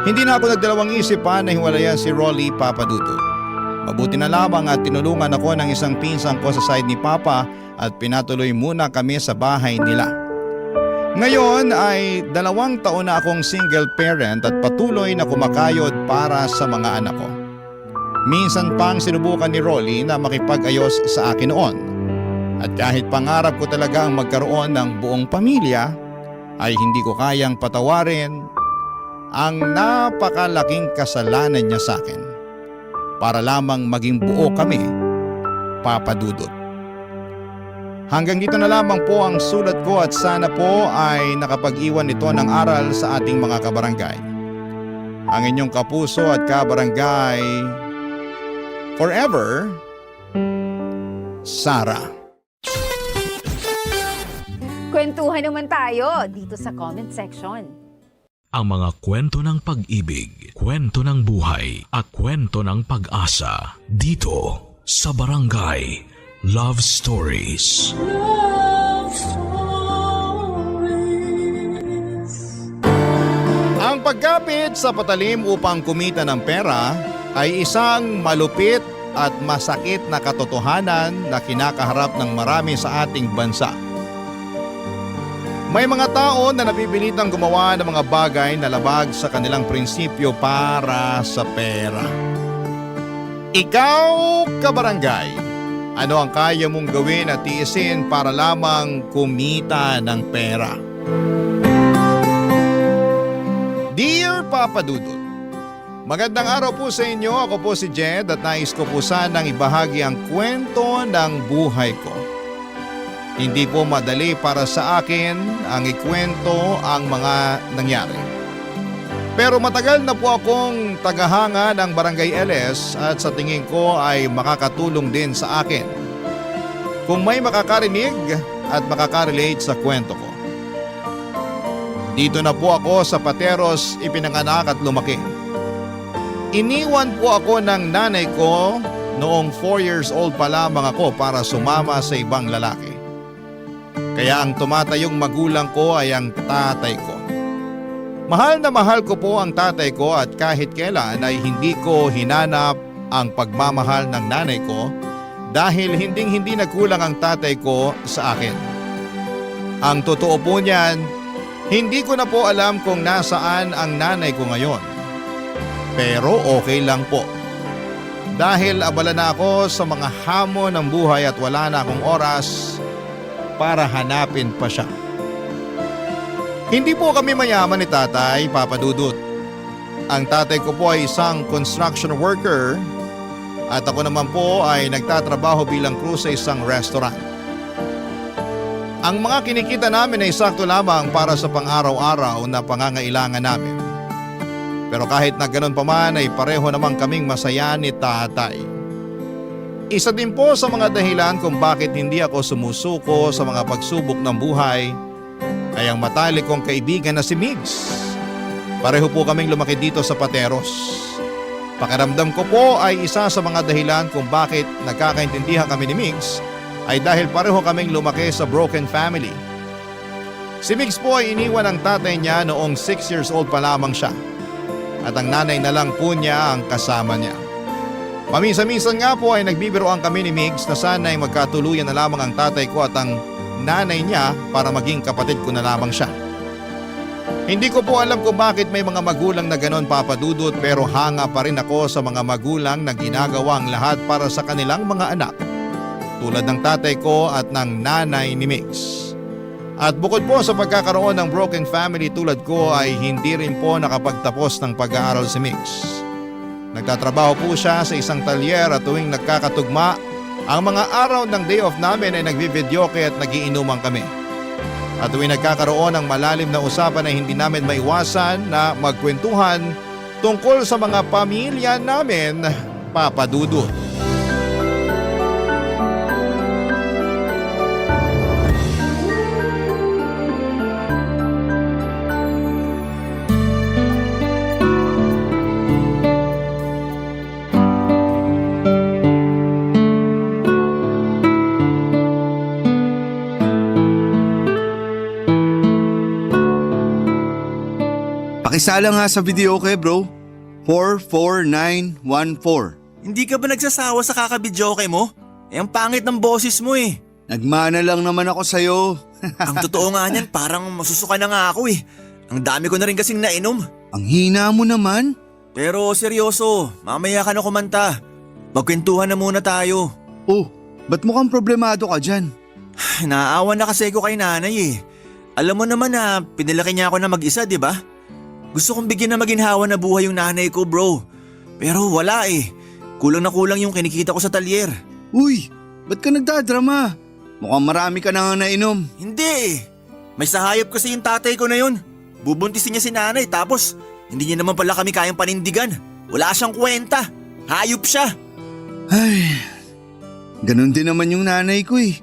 Hindi na ako nagdalawang isip pa na hiwalayan si Rolly, Papa Dudut. Mabuti na lamang at tinulungan ako ng isang pinsang ko sa side ni Papa at pinatuloy muna kami sa bahay nila. Ngayon ay 2 taon na akong single parent at patuloy na kumakayod para sa mga anak ko. Minsan pang sinubukan ni Rolly na makipag-ayos sa akin noon. At kahit pangarap ko talaga ang magkaroon ng buong pamilya, ay hindi ko kayang patawarin ang napakalaking kasalanan niya sa akin. Para lamang maging buo kami, Papa Dudut. Hanggang dito na lamang po ang sulat ko at sana po ay nakapag-iwan ito ng aral sa ating mga kabarangay. ang inyong kapuso at kabarangay forever, Sarah. Kwentuhan naman tayo dito sa comment section. Ang mga kwento ng pag-ibig, kwento ng buhay at kwento ng pag-asa dito sa Barangay Love Stories. Ang pagkapit sa patalim upang kumita ng pera ay isang malupit at masakit na katotohanan na kinakaharap ng marami sa ating bansa. May mga tao na napipilitang gumawa ng mga bagay na labag sa kanilang prinsipyo para sa pera. Ikaw, kabarangay, ano ang kaya mong gawin at tiisin para lamang kumita ng pera? Dear Papa Dudut, magandang araw po sa inyo. Ako po si Jed at nais ko po sanang ibahagi ang kwento ng buhay ko. Hindi po madali para sa akin ang ikwento ang mga nangyari. Pero matagal na po akong tagahanga ng Barangay LS at sa tingin ko ay makakatulong din sa akin kung may makakarinig at makakarelate sa kwento ko. Dito na po ako sa Pateros ipinanganak at lumaki. Iniwan po ako ng nanay ko noong 4 years old pa lamang ako para sumama sa ibang lalaki. Kaya ang tumatayong magulang ko ay ang tatay ko. Mahal na mahal ko po ang tatay ko at kahit kailan ay hindi ko hinanap ang pagmamahal ng nanay ko dahil hindi nagkulang ang tatay ko sa akin. Ang totoo po niyan, hindi ko na po alam kung nasaan ang nanay ko ngayon. Pero okay lang po. Dahil abala na ako sa mga hamon ng buhay at wala na akong oras para hanapin pa siya. Hindi po kami mayaman ni tatay, Papa Dudut. Ang tatay ko po ay isang construction worker at ako naman po ay nagtatrabaho bilang crew sa isang restaurant. Ang mga kinikita namin ay sakto lamang para sa pang-araw-araw na pangangailangan namin. Pero kahit na ganun pa man ay pareho namang kaming masaya ni tatay. Isa din po sa mga dahilan kung bakit hindi ako sumusuko sa mga pagsubok ng buhay ay ang matalik kong kaibigan na si Migs. Pareho po kaming lumaki dito sa Pateros. Pakiramdam ko po ay isa sa mga dahilan kung bakit nagkakaintindihan kami ni Migs ay dahil pareho kaming lumaki sa broken family. Si Migs po ay iniwan ng tatay niya noong 6 years old pa lamang siya at ang nanay na lang po niya ang kasama niya. Paminsan-minsan nga po ay nagbibiroan kami ni Migs na sana ay magkatuluyan na lamang ang tatay ko at ang nanay niya para maging kapatid ko na lamang siya. Hindi ko po alam kung bakit may mga magulang na ganon, Papa Dudut, pero hanga pa rin ako sa mga magulang na ginagawa ang lahat para sa kanilang mga anak. Tulad ng tatay ko at ng nanay ni Migs. At bukod po sa pagkakaroon ng broken family tulad ko ay hindi rin po nakapagtapos ng pag-aaral si Migs. Nagtatrabaho po siya sa isang talyer at tuwing nagkakatugma, ang mga araw ng day off namin ay nagbi-videoke at nagiinuman kami. At tuwing nagkakaroon ng malalim na usapan ay hindi namin maiwasan na magkwentuhan tungkol sa mga pamilya namin, Papa Dudut. Pakisala nga sa video okay, bro. 44914. Hindi ka ba nagsasawa sa kakabidyoke mo? Ang pangit ng boses mo eh. Nagmana lang naman ako sa'yo. Ang totoo nga niyan, parang masusuka na nga ako eh. Ang dami ko na rin kasing nainom. Ang hina mo naman. Pero seryoso, mamaya ka na kumanta. Magkwentuhan na muna tayo. Oh, ba't mukhang problemado ka dyan? Naaawa na kasi ako kay nanay eh. Alam mo naman na pinalaki niya ako na mag-isa, di ba? Gusto kong bigyan na maginhawa na buhay yung nanay ko, bro. Pero wala eh. Kulang na kulang yung kinikita ko sa talyer. Uy, ba't ka nagdadrama? Mukhang marami ka na nga nainom. Hindi eh. May sahayop kasi yung tatay ko na yun. Bubuntisin niya si nanay tapos Hindi niya naman pala kami kayang panindigan. Wala siyang kwenta. Hayop siya. Ay, ganun din naman yung nanay ko eh.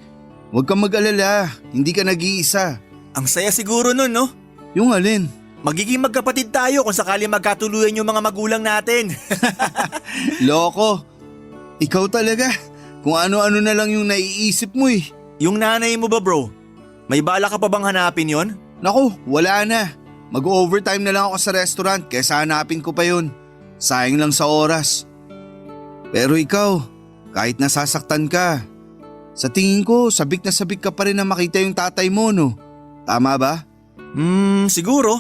Huwag kang mag-alala, hindi ka nag-iisa. Ang saya siguro nun, no? Yung alin? Magiging magkapatid tayo kung sakali magkatuluyan yung mga magulang natin. Loko, ikaw talaga. Kung ano-ano na lang yung naiisip mo eh. Yung nanay mo ba, bro? May bala ka pa bang hanapin yon? Naku, wala na. Mag-overtime na lang ako sa restaurant kaysa hanapin ko pa yun. Sayang lang sa oras. Pero ikaw, kahit nasasaktan ka, sa tingin ko sabik na sabik ka pa rin na makita yung tatay mo, no? Tama ba? Siguro.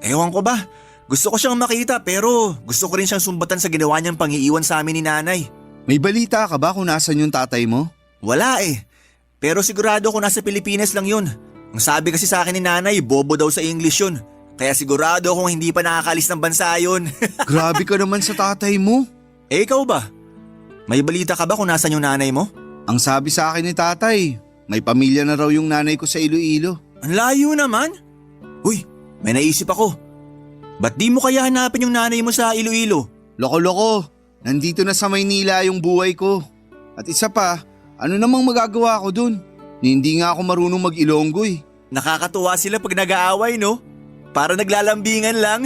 Ewan ko ba? Gusto ko siyang makita pero gusto ko rin siyang sumbatan sa ginawa niyang pangiiwan sa amin ni nanay. May balita ka ba kung nasan yung tatay mo? Wala eh. Pero sigurado ko nasa Pilipinas lang yun. Ang sabi kasi sa akin ni nanay, bobo daw sa English yun. Kaya sigurado kung hindi pa nakakalis ng bansa yun. Grabe ka naman sa tatay mo. Eh ikaw ba? May balita ka ba kung nasan yung nanay mo? Ang sabi sa akin ni tatay, may pamilya na raw yung nanay ko sa Iloilo. Ang layo naman. Uy, may naisip ako. Ba't di mo kaya hanapin yung nanay mo sa Iloilo? Loko-loko, nandito na sa Maynila yung buhay ko. At isa pa, ano namang magagawa ko dun? Hindi nga ako marunong mag-Ilonggo eh. Nakakatuwa sila pag nag-aaway, no? Para naglalambingan lang.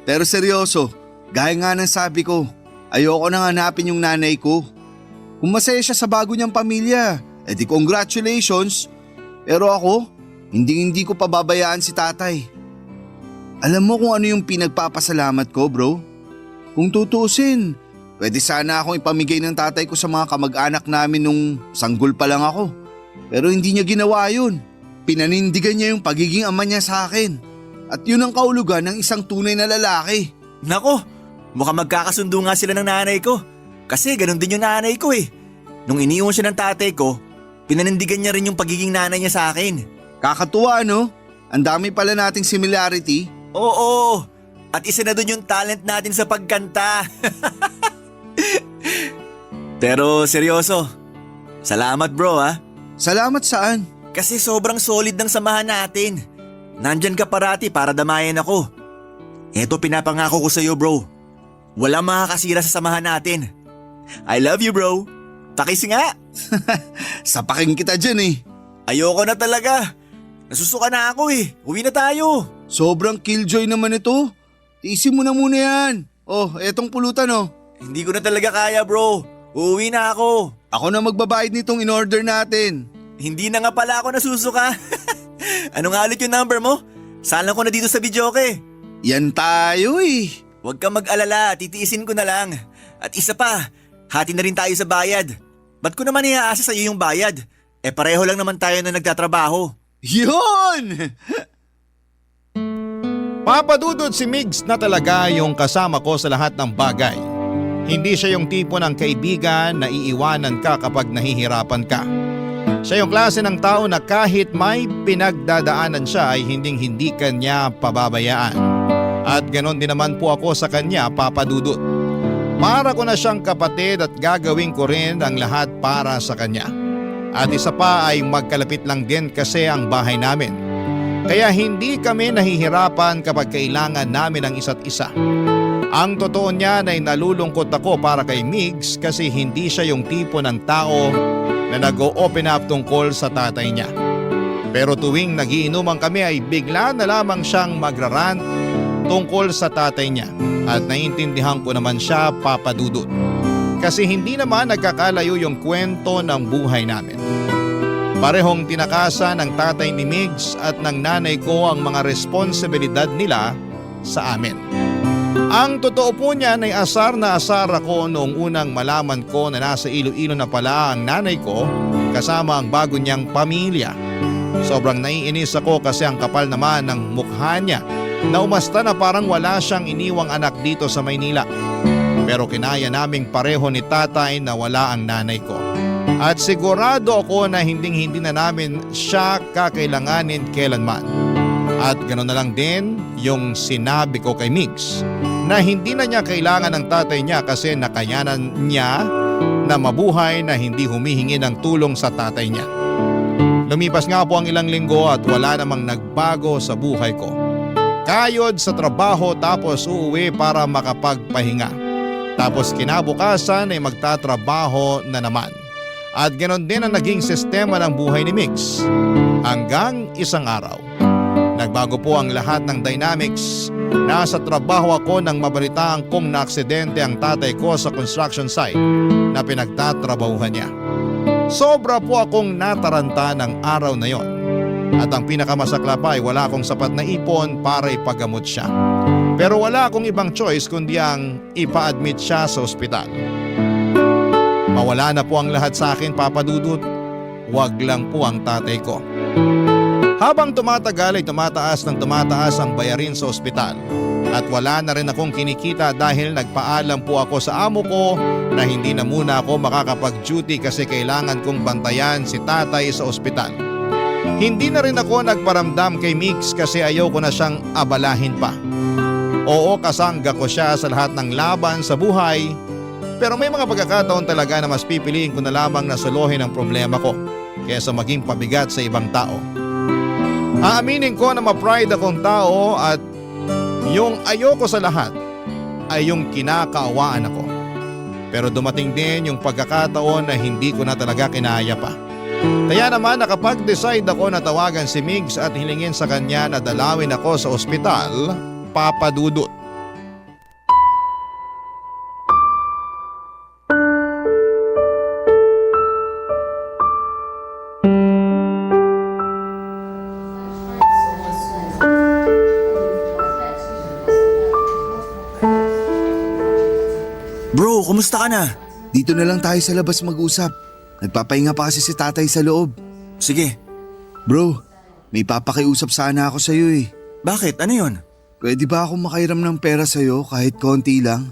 Pero seryoso, gaya nga ng sabi ko, ayoko nang hanapin yung nanay ko. Kung masaya siya sa bago niyang pamilya, edi congratulations. Pero ako, hindi ko pababayaan si tatay. Alam mo kung ano yung pinagpapasalamat ko, bro? Kung tutuusin, pwede sana akong ipamigay ng tatay ko sa mga kamag-anak namin nung sanggol pa lang ako. Pero hindi niya ginawa yun. Pinanindigan niya yung pagiging ama niya sa akin. At yun ang kaulugan ng isang tunay na lalaki. Nako, mukhang magkakasundo nga sila ng nanay ko. Kasi ganun din yung nanay ko eh. Nung iniwan siya ng tatay ko, pinanindigan niya rin yung pagiging nanay niya sa akin. Kakatuwa, no? Ang dami pala nating similarity. Oo, at isa na dun yung talent natin sa pagkanta. Pero seryoso, salamat bro ha. Salamat saan? Kasi sobrang solid ng samahan natin. Nandyan ka parati para damayan ako. Eto pinapangako ko sa'yo bro. Walang makakasira sa samahan natin. I love you bro. Takis nga. Sapakin kita dyan eh. Ayoko na talaga. Nasusuka na ako eh. Uwi na tayo. Sobrang killjoy naman ito. Tiisin mo na muna yan. Oh, etong pulutan oh. Hindi ko na talaga kaya bro. Uuwi na ako. Ako na magbabayad nitong in-order natin. Hindi na nga pala ako nasusuka. Ano nga ulit yung number mo? Saan ko na dito sa videoke? Yan tayo eh. Huwag kang mag-alala, titiisin ko na lang. At isa pa, hati na rin tayo sa bayad. Ba't ko naman iaasa sa iyo yung bayad? Eh pareho lang naman tayo na nagtatrabaho. Yun! Papadudod si Migs na talaga yung kasama ko sa lahat ng bagay. Hindi siya yung tipo ng kaibigan na iiwanan ka kapag nahihirapan ka. Siya yung klase ng tao na kahit may pinagdadaanan siya ay hindi kanya pababayaan. At ganon din naman po ako sa kanya, Papa Dudut. Para ko na siyang kapatid at gagawin ko rin ang lahat para sa kanya. At isa pa ay magkalapit lang din kasi ang bahay namin. Kaya hindi kami nahihirapan kapag kailangan namin ang isa't isa. Ang totoo niyan ay nalulungkot ako para kay Migs kasi hindi siya yung tipo ng tao na nag-o-open up tungkol sa tatay niya. Pero tuwing nagiinuman kami ay bigla na lamang siyang magrarant tungkol sa tatay niya at naiintindihan ko naman siya, Papa Dudut. Kasi hindi naman nagkakalayo yung kwento ng buhay namin. Parehong tinakasan ng tatay ni Migs at ng nanay ko ang mga responsibilidad nila sa amin. Ang totoo po niyan ay asar na asar ako noong unang malaman ko na nasa Iloilo na pala ang nanay ko kasama ang bago niyang pamilya. Sobrang naiinis ako kasi ang kapal naman ng mukha niya na umasta na parang wala siyang iniwang anak dito sa Maynila. Pero kinaya naming pareho ni tatay na wala ang nanay ko. At sigurado ako na hindi na namin siya kakailanganin kailanman. At ganoon na lang din yung sinabi ko kay Migs na hindi na niya kailangan ng tatay niya kasi nakayanan niya na mabuhay na hindi humihingi ng tulong sa tatay niya. Lumipas nga po ang ilang linggo at wala namang nagbago sa buhay ko. kayod sa trabaho tapos uuwi para makapagpahinga. Tapos kinabukasan ay magtatrabaho na naman. At ganoon din ang naging sistema ng buhay ni Mix. Hanggang isang araw. Nagbago po ang lahat ng dynamics. Nasa trabaho ako nang mabalitaan kong naaksidente ang tatay ko sa construction site na pinagtatrabahuhan niya. Sobra po akong nataranta ng araw na yon. At ang pinakamasakla pa ay wala akong sapat na ipon para ipagamot siya. Pero wala akong ibang choice kundi ang ipa-admit siya sa ospital. Mawala na po ang lahat sa akin, Papa Dudut. Wag lang po ang tatay ko. Habang tumatagal ay tumataas ang bayarin sa ospital. At wala na rin akong kinikita dahil nagpaalam po ako sa amo ko na hindi na muna ako makakapag-duty kasi kailangan kong bantayan si tatay sa ospital. Hindi na rin ako nagparamdam kay Mix kasi ayaw ko na siyang abalahin pa. Oo, kasangga ko siya sa lahat ng laban sa buhay. Pero may mga pagkakataon talaga na mas pipiliin ko na lamang na solohin ang problema ko kaysa maging pabigat sa ibang tao. Aaminin ko na ma-pride akong tao at yung ayoko sa lahat ay yung kinakaawaan ako. Pero dumating din yung pagkakataon na hindi ko na talaga kinaya pa. Kaya naman nakapag-decide ako na tawagan si Migs at hilingin sa kanya na dalawin ako sa ospital, Papa Dudut. Bro, kumusta ka na? Dito na lang tayo sa labas mag-usap. Nagpapahinga pa kasi si tatay sa loob. Sige. Bro, may papakiusap sana ako sa'yo eh. Bakit? Ano yon? Pwede ba ako makairam ng pera sa'yo kahit konti lang?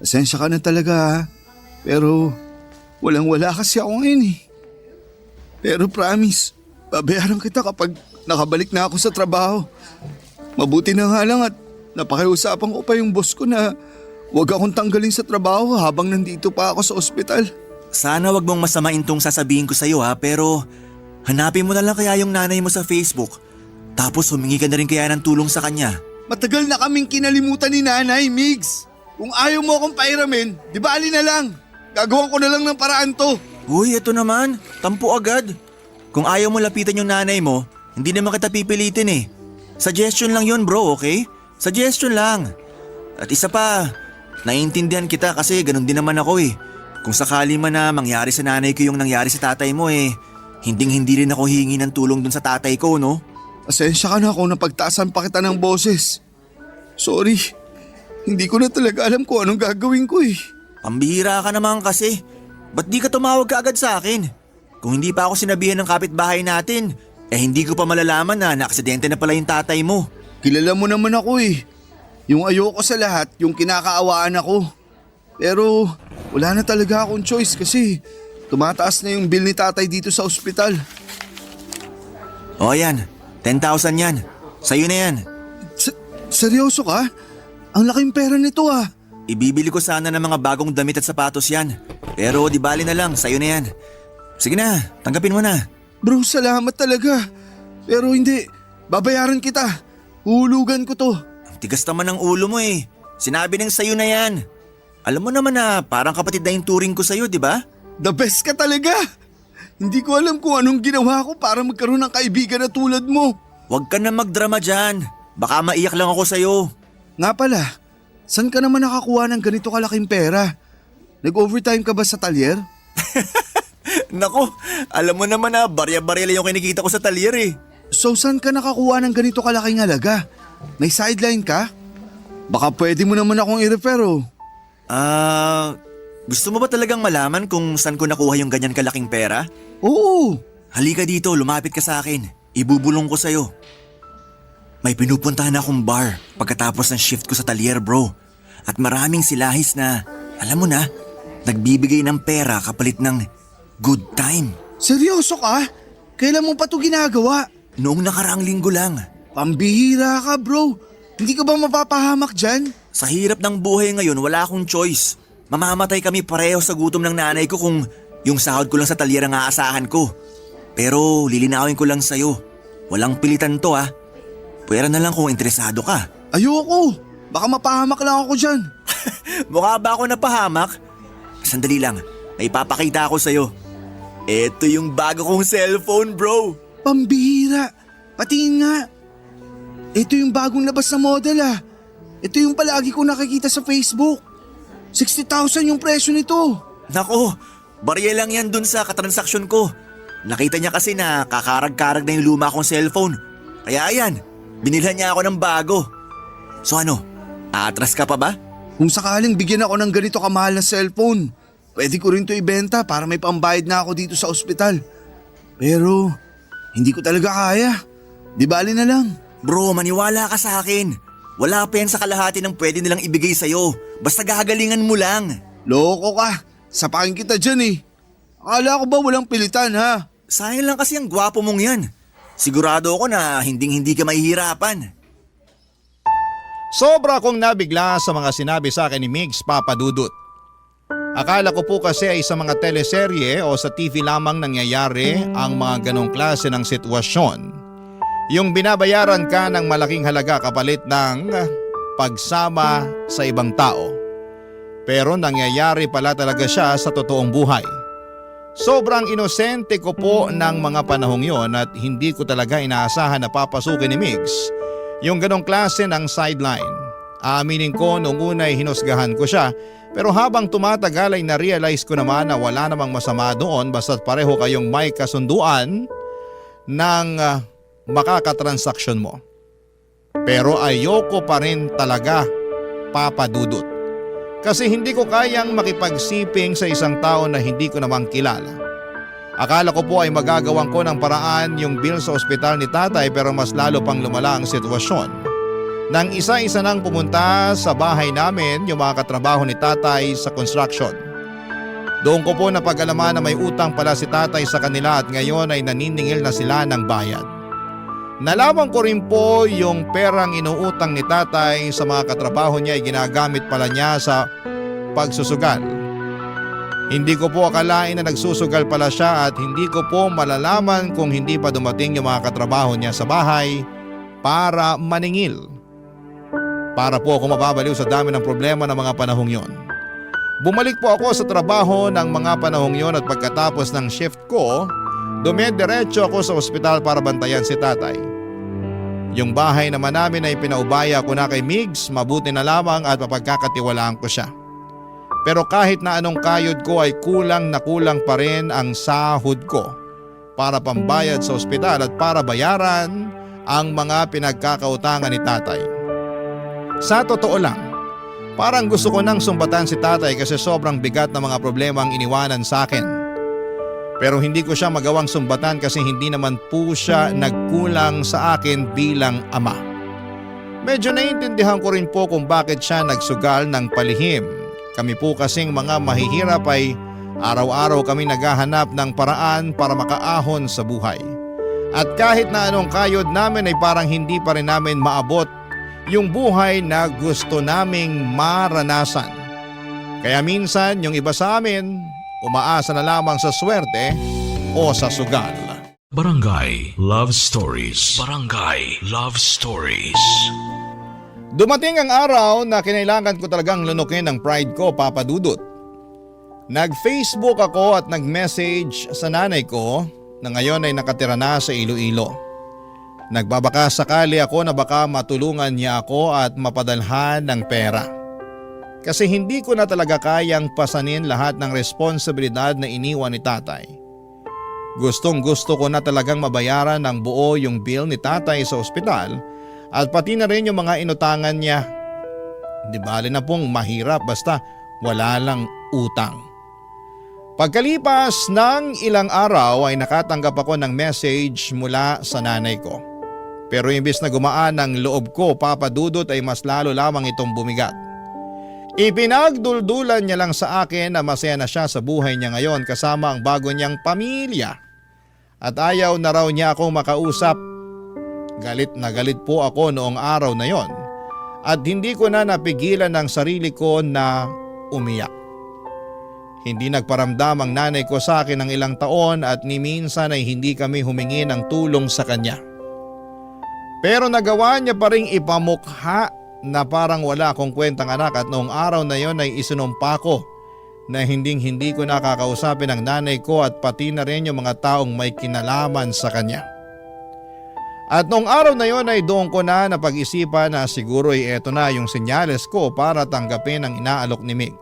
Pasensya ka na talaga ha. Pero walang-wala kasi ako ngayon eh. Pero promise, babayaran kita kapag nakabalik na ako sa trabaho. Mabuti na nga lang at napakiusapan ko pa yung boss ko na huwag akong tanggalin sa trabaho habang nandito pa ako sa ospital. Sana wag mong masamain tong sasabihin ko sa'yo ha, pero hanapin mo na lang kaya yung nanay mo sa Facebook. Tapos humingi ka na rin kaya ng tulong sa kanya. Matagal na kaming kinalimutan ni Nanay, Migs. Kung ayaw mo akong pairamin, di bali na lang. Gagawan ko na lang ng paraan to. Uy, eto naman. Tampo agad. Kung ayaw mo lapitan yung nanay mo, hindi naman kita pipilitin eh. Suggestion lang yun bro, okay? Suggestion lang. At isa pa, naiintindihan kita kasi ganun din naman ako eh. Kung sakali man na mangyari sa nanay ko yung nangyari sa tatay mo eh, hindi rin ako hingi ng tulong dun sa tatay ko, no? Pasensya ka na kung napagtaasan pa kita ng boses. Sorry, hindi ko na talaga alam kung anong gagawin ko eh. Pambihira ka naman kasi. Ba't di ka tumawag ka agad sa akin? Kung hindi pa ako sinabihan ng kapitbahay natin, hindi ko pa malalaman na naaksidente na pala yung tatay mo. Kilala mo naman ako eh. Yung ayoko sa lahat, yung kinakaawaan ako. Pero wala na talaga akong choice kasi tumataas na yung bill ni tatay dito sa ospital. O yan, 10,000 yan. Sa'yo na yan. Seryoso ka? Ang laking pera nito ah. Ibibili ko sana ng mga bagong damit at sapatos yan. Pero di bali na lang, sa'yo na yan. Sige na, tanggapin mo na. Bro, salamat talaga. Pero hindi, babayaran kita. Hulugan ko to. Ang tigas naman ng ulo mo eh. Sinabi ng sa'yo na yan. Alam mo naman na parang kapatid na yung turing ko sa'yo, di ba? The best ka talaga. Hindi ko alam kung anong ginawa ko para magkaroon ng kaibigan na tulad mo. Huwag ka na magdrama dyan. Baka maiyak lang ako sa'yo. Nga pala, saan ka naman nakakuha ng ganito kalaking pera? Nag-overtime ka ba sa talyer? Nako, alam mo naman na barya-barya lang yung kinikita ko sa talyer eh. So saan ka nakakuha ng ganito kalaking halaga? May sideline ka? Baka pwede mo naman akong i-refer oh. Gusto mo ba talagang malaman kung saan ko nakuha yung ganyan kalaking pera? Oo. Halika dito, lumapit ka sa akin. Ibubulong ko sa'yo. May pinupuntahan akong bar pagkatapos ng shift ko sa talyer bro. At maraming silahis na, alam mo na, nagbibigay ng pera kapalit ng good time. Seryoso ka? Kailan mo pa ito ginagawa? Noong nakaraang linggo lang. Pambihira ka bro. Hindi ka ba mapapahamak dyan? Sa hirap ng buhay ngayon, wala akong choice. Mamamatay kami pareho sa gutom ng nanay ko kung yung sahod ko lang sa talyer ang aasahan ko. Pero lilinawin ko lang sa'yo, walang pilitan to ha. Pwera na lang kung interesado ka. Ayoko. Baka mapahamak lang ako dyan. Mukha ba ako napahamak? Sandali lang, may papakita ako sa'yo. Ito yung bago kong cellphone, bro. Pambihira. Patingin nga. Ito yung bagong labas na model ah. Ito yung palagi ko nakikita sa Facebook. 60,000 yung presyo nito. Nako, barya lang yan dun sa katransaksyon ko. Nakita niya kasi na kakarag-karag na yung luma kong cellphone. Kaya ayan, binilhan niya ako ng bago. So ano, aatras ka pa ba? Kung sakaling bigyan ako ng ganito kamahal na cellphone, pwede ko rin to ibenta para may pambayad na ako dito sa ospital. Pero hindi ko talaga kaya. Di bali na lang. Bro, maniwala ka sa akin. Wala pa yan sa kalahati ng pwede nilang ibigay sa'yo. Basta gagalingan mo lang. Loko ka. Sapakin kita dyan eh. Akala ko ba walang pilitan ha? Sayang lang kasi ang gwapo mong yan. Sigurado ako na hinding-hindi ka mahihirapan. Sobra akong nabigla sa mga sinabi sa akin ni Migs, Papa Dudut. Akala ko po kasi ay sa mga teleserye o sa TV lamang nangyayari ang mga ganong klase ng sitwasyon. Yung binabayaran ka ng malaking halaga kapalit ng pagsama sa ibang tao. Pero nangyayari pala talaga siya sa totoong buhay. Sobrang inosente ko po ng mga panahong yon at hindi ko talaga inaasahan na papasukin ni Migs yung ganong klase ng sideline. Aaminin ko noong una ay hinusgahan ko siya, pero habang tumatagal ay na-realize ko naman na wala namang masama doon basta't pareho kayong may kasunduan ng makakatransaksyon mo. Pero ayoko pa rin talaga, Papa Dudut. Kasi hindi ko kayang makipagsiping sa isang tao na hindi ko namang kilala. Akala ko po ay magagawan ko ng paraan yung bill sa ospital ni tatay, pero mas lalo pang lumala ang sitwasyon. Nang isa-isa nang pumunta sa bahay namin yung mga katrabaho ni tatay sa construction. Doon ko po napag-alaman na may utang pala si tatay sa kanila at ngayon ay naniningil na sila ng bayad. Nalaman ko rin po yung perang inuutang ni tatay sa mga katrabaho niya ay ginagamit pala niya sa pagsusugal. Hindi ko po akalain na nagsusugal pala siya at hindi ko po malalaman kung hindi pa dumating yung mga katrabaho niya sa bahay para maningil. Para po ako mababaliw sa dami ng problema ng mga panahong yon. Bumalik po ako sa trabaho ng mga panahong yon at pagkatapos ng shift ko, dumediretso ako sa ospital para bantayan si tatay. Yung bahay naman namin ay pinaubaya ko na kay Migs, mabuti na lamang at mapagkakatiwalaan ko siya. Pero kahit na anong kayod ko ay kulang na kulang pa rin ang sahod ko para pambayad sa ospital at para bayaran ang mga pinagkakautangan ni tatay. Sa totoo lang, parang gusto ko nang sumbatan si tatay kasi sobrang bigat na mga problema ang iniwanan sa akin. Pero hindi ko siya magawang sumbatan kasi hindi naman po siya nagkulang sa akin bilang ama. Medyo naiintindihan ko rin po kung bakit siya nagsugal ng palihim. Kami po kasing mga mahihirap ay araw-araw kami naghahanap ng paraan para makaahon sa buhay. At kahit na anong kayod namin ay parang hindi pa rin namin maabot yung buhay na gusto naming maranasan. Kaya minsan yung iba sa amin, umaasa na lamang sa swerte o sa sugal. Barangay Love Stories. Barangay Love Stories. Dumating ang araw na kinailangan ko talagang lunukin ang pride ko, Papa Dudut. Nag-Facebook ako at nag-message sa nanay ko na ngayon ay nakatira na sa Iloilo. Nagbabaka sakali ako na baka matulungan niya ako at mapadalhan ng pera. Kasi hindi ko na talaga kayang pasanin lahat ng responsibilidad na iniwan ni tatay. Gustong gusto ko na talagang mabayaran ng buo yung bill ni tatay sa ospital at pati na rin yung mga inutangan niya. Di bali na pong mahirap basta wala lang utang. Pagkalipas ng ilang araw ay nakatanggap ako ng message mula sa nanay ko. Pero imbis na gumaan ang loob ko, Papa Dudut, ay mas lalo lamang itong bumigat. Ipinagduldulan niya lang sa akin na masaya na siya sa buhay niya ngayon kasama ang bago niyang pamilya. At ayaw na raw niya akong makausap. Galit na galit po ako noong araw na yon. At hindi ko na napigilan ang sarili ko na umiyak. Hindi nagparamdam ang nanay ko sa akin ng ilang taon at ni minsan ay hindi kami humingi ng tulong sa kanya. Pero nagawa niya pa ring ipamukha na parang wala akong kwentang anak at noong araw na yon ay isinumpa ko na hindi ko nakakausapin ang nanay ko at pati na rin yung mga taong may kinalaman sa kanya. At noong araw na yon ay doon ko na napag-isipan na siguro ay eto na yung senyales ko para tanggapin ang inaalok ni Mix.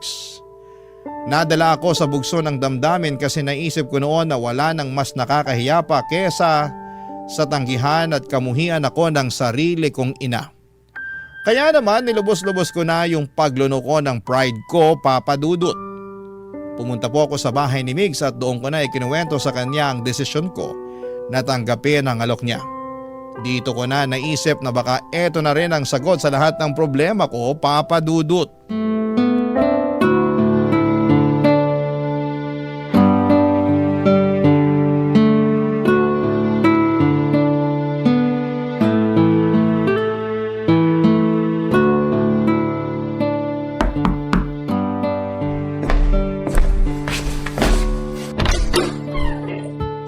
Nadala ako sa bugso ng damdamin kasi naisip ko noon na wala nang mas nakakahiya pa kesa sa tanggihan at kamuhian ako ng sarili kong ina. Kaya naman nilubos-lubos ko na yung pagluno ko ng pride ko, Papa Dudut. Pumunta po ako sa bahay ni Migs at doon ko na ikinuwento sa kanya ang desisyon ko na tanggapin ang alok niya. Dito ko na naisip na baka eto na rin ang sagot sa lahat ng problema ko, Papa Dudut.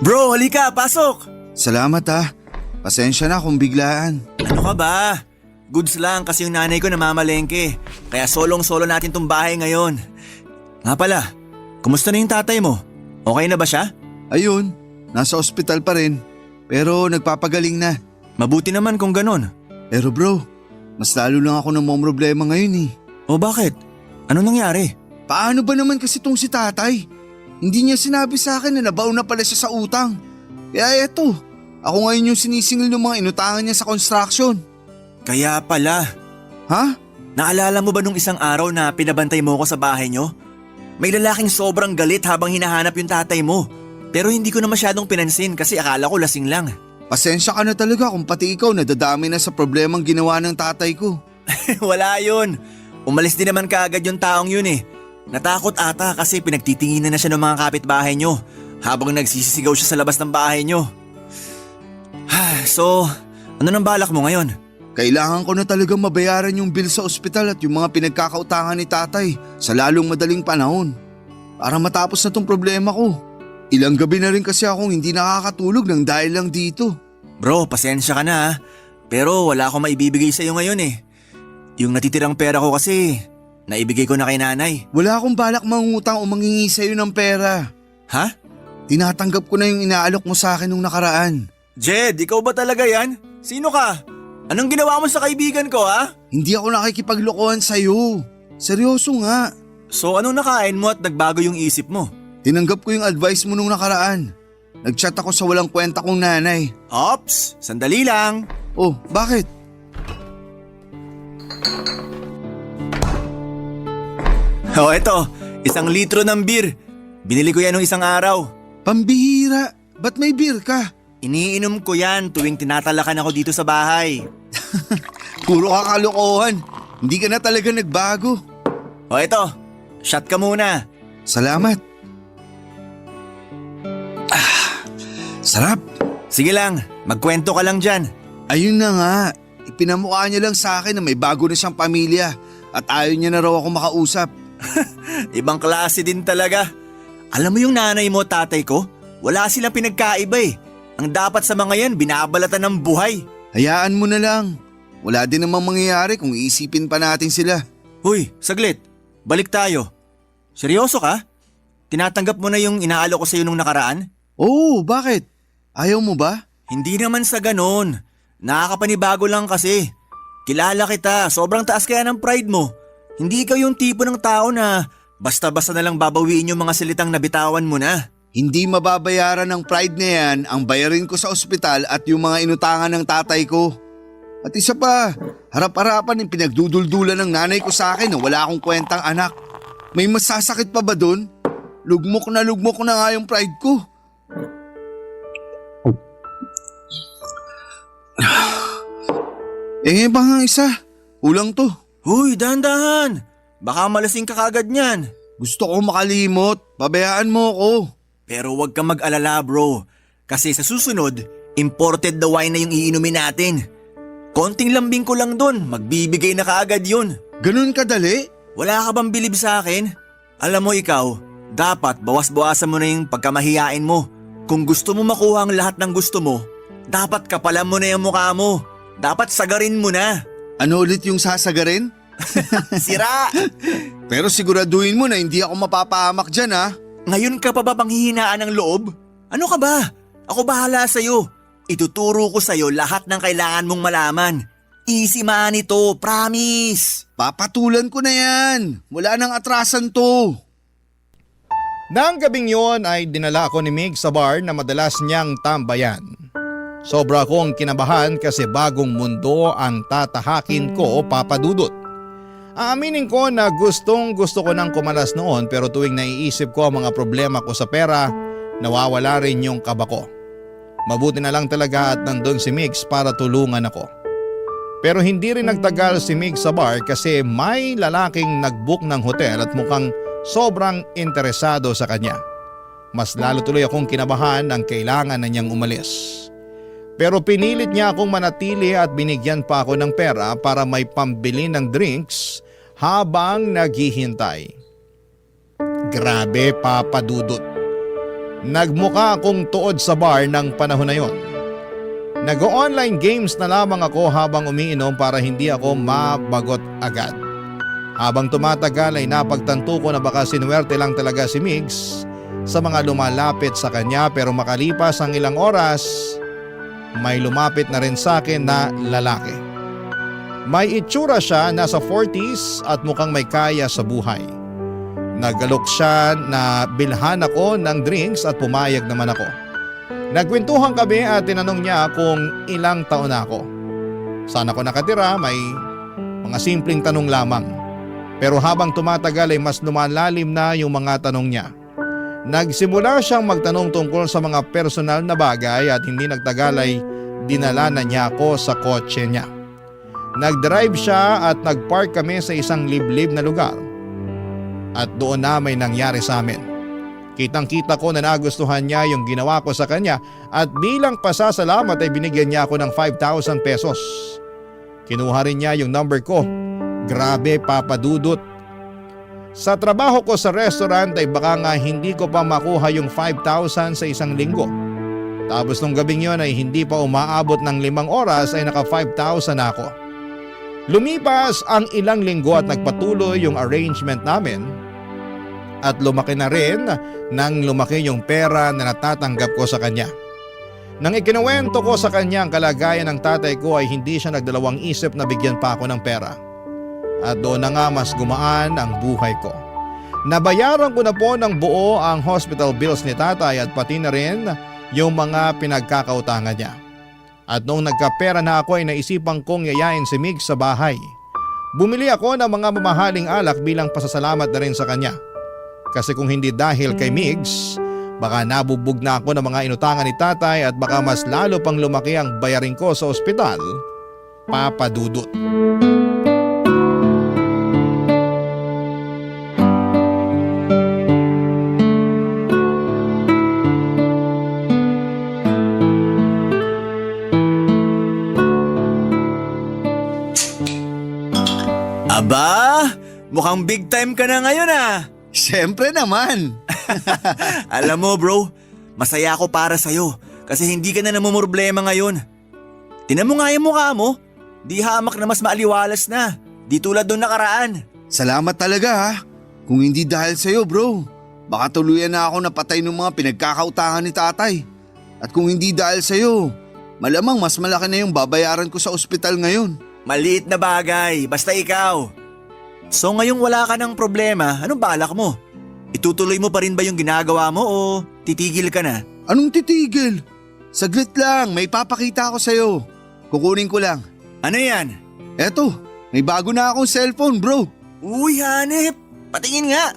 Bro, halika, pasok! Salamat ha. Pasensya na kung biglaan. Ano ka ba? Goods lang kasi yung nanay ko namamalengke. Kaya solong-solo natin tong bahay ngayon. Nga pala, kumusta na yung tatay mo? Okay na ba siya? Ayun, nasa ospital pa rin. Pero nagpapagaling na. Mabuti naman kung ganun. Pero bro, mas lalo lang ako ng problema ngayon eh. O bakit? Ano nangyari? Paano ba naman kasi tong si tatay? Hindi niya sinabi sa akin na nabaon na pala siya sa utang. Kaya eto, ako ngayon yung sinisingil ng mga inutangan niya sa construction. Kaya pala. Ha? Naalala mo ba nung isang araw na pinabantay mo ko sa bahay nyo? May lalaking sobrang galit habang hinahanap yung tatay mo. Pero hindi ko na masyadong pinansin kasi akala ko lasing lang. Pasensya ka na talaga kung pati ikaw nadadami na sa problemang ginawa ng tatay ko. Wala yun. Umalis din naman kaagad yung taong yun eh. Natakot ata kasi pinagtitinginan na siya ng mga kapitbahay nyo habang nagsisisigaw siya sa labas ng bahay nyo. So, ano nang balak mo ngayon? Kailangan ko na talagang mabayaran yung bill sa ospital at yung mga pinagkakautangan ni tatay sa lalong madaling panahon. Para matapos na tong problema ko. Ilang gabi na rin kasi akong hindi nakakatulog ng dahil lang dito. Bro, pasensya ka na pero wala akong maibibigay sa iyo ngayon eh. Yung natitirang pera ko kasi, naibigay ko na kay nanay. Wala akong balak mangutang o mangingi sa'yo ng pera. Ha? Tinatanggap ko na yung inaalok mo sa akin nung nakaraan. Jed, ikaw ba talaga yan? Sino ka? Anong ginawa mo sa kaibigan ko ha? Hindi ako nakikipaglokohan sa'yo. Seryoso nga. So anong nakain mo at nagbago yung isip mo? Tinanggap ko yung advice mo nung nakaraan. Nagchat ako sa walang kwenta kong nanay. Ops, sandali lang. Oh, bakit? Oh, eto, 1 litro ng beer. Binili ko yan nung isang araw. Pambihira, ba't may beer ka? Iniinom ko yan tuwing tinatalakan ako dito sa bahay. Puro kakalokohan. Hindi ka na talaga nagbago. O eto, shot ka muna. Salamat. Sarap. Sige lang, magkwento ka lang dyan. Ayun na nga, ipinamukha niya lang sa akin na may bago na siyang pamilya at ayaw niya na raw ako makausap. Ibang klase din talaga. Alam mo yung nanay mo, tatay ko? Wala silang pinagkaiba eh. Ang dapat sa mga yan, binabalatan ng buhay. Hayaan mo na lang. Wala din namang mangyayari kung iisipin pa natin sila. Huy, saglit. Balik tayo. Seryoso ka? Tinatanggap mo na yung inaalo ko sa'yo nung nakaraan? Oo, bakit? Ayaw mo ba? Hindi naman sa ganon. Nakakapanibago lang kasi. Kilala kita, sobrang taas kaya ng pride mo. Hindi ikaw yung tipo ng tao na basta-basta na lang babawiin yung mga salitang nabitawan mo na. Hindi mababayaran ng pride na yan ang bayarin ko sa ospital at yung mga inutangan ng tatay ko. At isa pa, harap-harapan yung pinagduduldulan ng nanay ko sa akin na wala akong kwentang anak. May masasakit pa ba dun? Lugmok na nga yung pride ko. Pa nga isa, kulang to. Huy, dahan-dahan. Baka malasing ka kagad niyan. Gusto ko makalimot, pabayaan mo ako. Pero huwag kang mag-alala bro. Kasi sa susunod, imported the wine na yung iinumin natin. Konting lambing ko lang dun, magbibigay na kaagad yun. Ganun kadali? Wala ka bang bilib sa akin? Alam mo ikaw, dapat bawas-bawasan mo na yung pagkamahiyain mo. Kung gusto mo makuha ang lahat ng gusto mo, dapat kapalan mo na yung mukha mo. Dapat sagarin mo na. Ano ulit yung sasagarin? Sira! Pero siguraduhin mo na hindi ako mapapahamak dyan ha. Ngayon ka pa ba panghihinaan ng loob? Ano ka ba? Ako bahala sa'yo. Ituturo ko sa'yo lahat ng kailangan mong malaman. Easy man ito, promise. Papatulan ko na yan. Wala nang atrasan to. Nang gabing yon ay dinala ako ni Mig sa bar na madalas niyang tambayan. Sobra akong kinabahan kasi bagong mundo ang tatahakin ko, Papa Dudut. Aaminin ko na gustong gusto ko nang kumalas noon pero tuwing naiisip ko ang mga problema ko sa pera, nawawala rin yung kaba ko. Mabuti na lang talaga at nandun si Migs para tulungan ako. Pero hindi rin nagtagal si Migs sa bar kasi may lalaking nag-book ng hotel at mukhang sobrang interesado sa kanya. Mas lalo tuloy akong kinabahan ang kailangan na niyang umalis. Pero pinilit niya akong manatili at binigyan pa ako ng pera para may pambili ng drinks habang naghihintay. Grabe, Papa Dudut. Nagmukha akong tuod sa bar ng panahon na yon. Nag-online games na lamang ako habang umiinom para hindi ako mabagot agad. Habang tumatagal ay napagtanto ko na baka sinuwerte lang talaga si Migs sa mga lumalapit sa kanya pero makalipas ang ilang oras, may lumapit na rin sa akin na lalaki. May itsura siya, nasa 40s at mukhang may kaya sa buhay. Nagalok siya na bilhan ako ng drinks at pumayag naman ako. Nagkwentuhan kami at tinanong niya kung ilang taon na ako. Saan ako nakatira, may mga simpleng tanong lamang. Pero habang tumatagal ay mas lumalalim na yung mga tanong niya. Nagsimula siyang magtanong tungkol sa mga personal na bagay at hindi nagtagal ay dinala na niya ako sa kotse niya. Nag-drive siya at nag-park kami sa isang liblib na lugar. At doon na may nangyari sa amin. Kitang-kita ko na nagustuhan niya yung ginawa ko sa kanya at bilang pasasalamat ay binigyan niya ako ng 5,000 pesos. Kinuha rin niya yung number ko. Grabe, Papa Dudut. Sa trabaho ko sa restaurant ay baka nga hindi ko pa makuha yung 5,000 sa isang linggo. Tapos nung gabing yon ay hindi pa umaabot ng 5 oras ay naka 5,000 na ako. Lumipas ang ilang linggo at nagpatuloy yung arrangement namin at lumaki na rin nang lumaki yung pera na natatanggap ko sa kanya. Nang ikinuwento ko sa kanya ang kalagayan ng tatay ko ay hindi siya nagdalawang isip na bigyan pa ako ng pera. At doon na nga mas gumaan ang buhay ko. Nabayaran ko na po ng buo ang hospital bills ni tatay at pati na rin yung mga pinagkakautangan niya. At noong nagkapera na ako ay naisipan kong yayain si Mig sa bahay. Bumili ako ng mga mamahaling alak bilang pasasalamat na rin sa kanya. Kasi kung hindi dahil kay Migs, baka nabubog na ako ng mga inutangan ni tatay at baka mas lalo pang lumaki ang bayarin ko sa ospital, Papa Dudut. Aba, mukhang big time ka na ngayon ah. Siyempre naman. Alam mo bro, masaya ako para sa'yo kasi hindi ka na namumroblema ngayon. Tinan mo nga yung mukha mo, di hamak na mas maaliwalas na, di tulad doon nakaraan. Salamat talaga ha. Kung hindi dahil sa'yo bro, baka tuluyan na ako napatay ng mga pinagkakautangan ni tatay. At kung hindi dahil sa'yo, malamang mas malaki na yung babayaran ko sa ospital ngayon. Maliit na bagay, basta ikaw. So ngayong wala ka ng problema, anong balak mo? Itutuloy mo pa rin ba yung ginagawa mo o titigil ka na? Anong titigil? Saglit lang, may papakita ako sa'yo. Kukunin ko lang. Ano yan? Eto, may bago na akong cellphone bro. Uy hanep, patingin nga.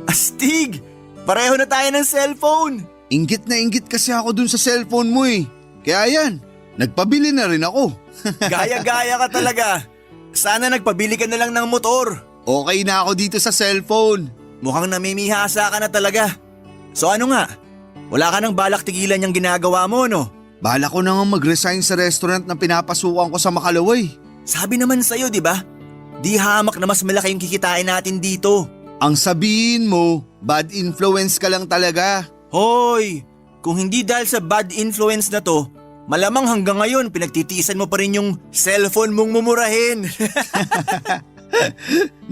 Astig, pareho na tayo ng cellphone. Inggit na inggit kasi ako dun sa cellphone mo eh. Kaya yan, nagpabili na rin ako. Gaya-gaya ka talaga. Sana nagpabili ka na lang ng motor. Okay na ako dito sa cellphone. Mukhang namimihasa ka na talaga. So ano nga? Wala ka nang balak tigilan yung ginagawa mo, no? Bala ko na nga mag-resign sa restaurant na pinapasukan ko sa Makalaway. Sabi naman sa'yo, di ba? Di hamak na mas malaki yung kikitain natin dito. Ang sabihin mo, bad influence ka lang talaga. Hoy! Kung hindi dahil sa bad influence na to, Malamang hanggang ngayon pinagtitiisan mo pa rin yung cellphone mong mumurahin.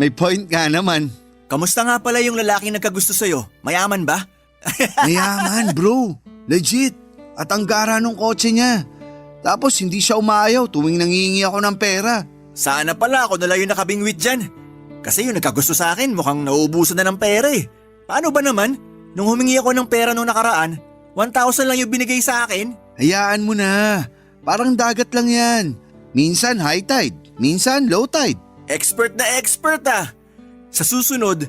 May point nga naman. Kamusta nga pala yung lalaking nagkagusto sa'yo? Mayaman ba? Mayaman bro, legit. At ang gara nung kotse niya. Tapos hindi siya umaayaw tuwing nangihingi ako ng pera. Sana pala ako na lang yung nakabingwit dyan. Kasi yung nagkagusto sa akin mukhang nauubusan na ng pera eh. Paano ba naman? Nung humingi ako ng pera nung nakaraan, 1,000 lang yung binigay sa akin. Hayaan mo na. Parang dagat lang yan. Minsan high tide, minsan low tide. Expert na expert ah. Sa susunod,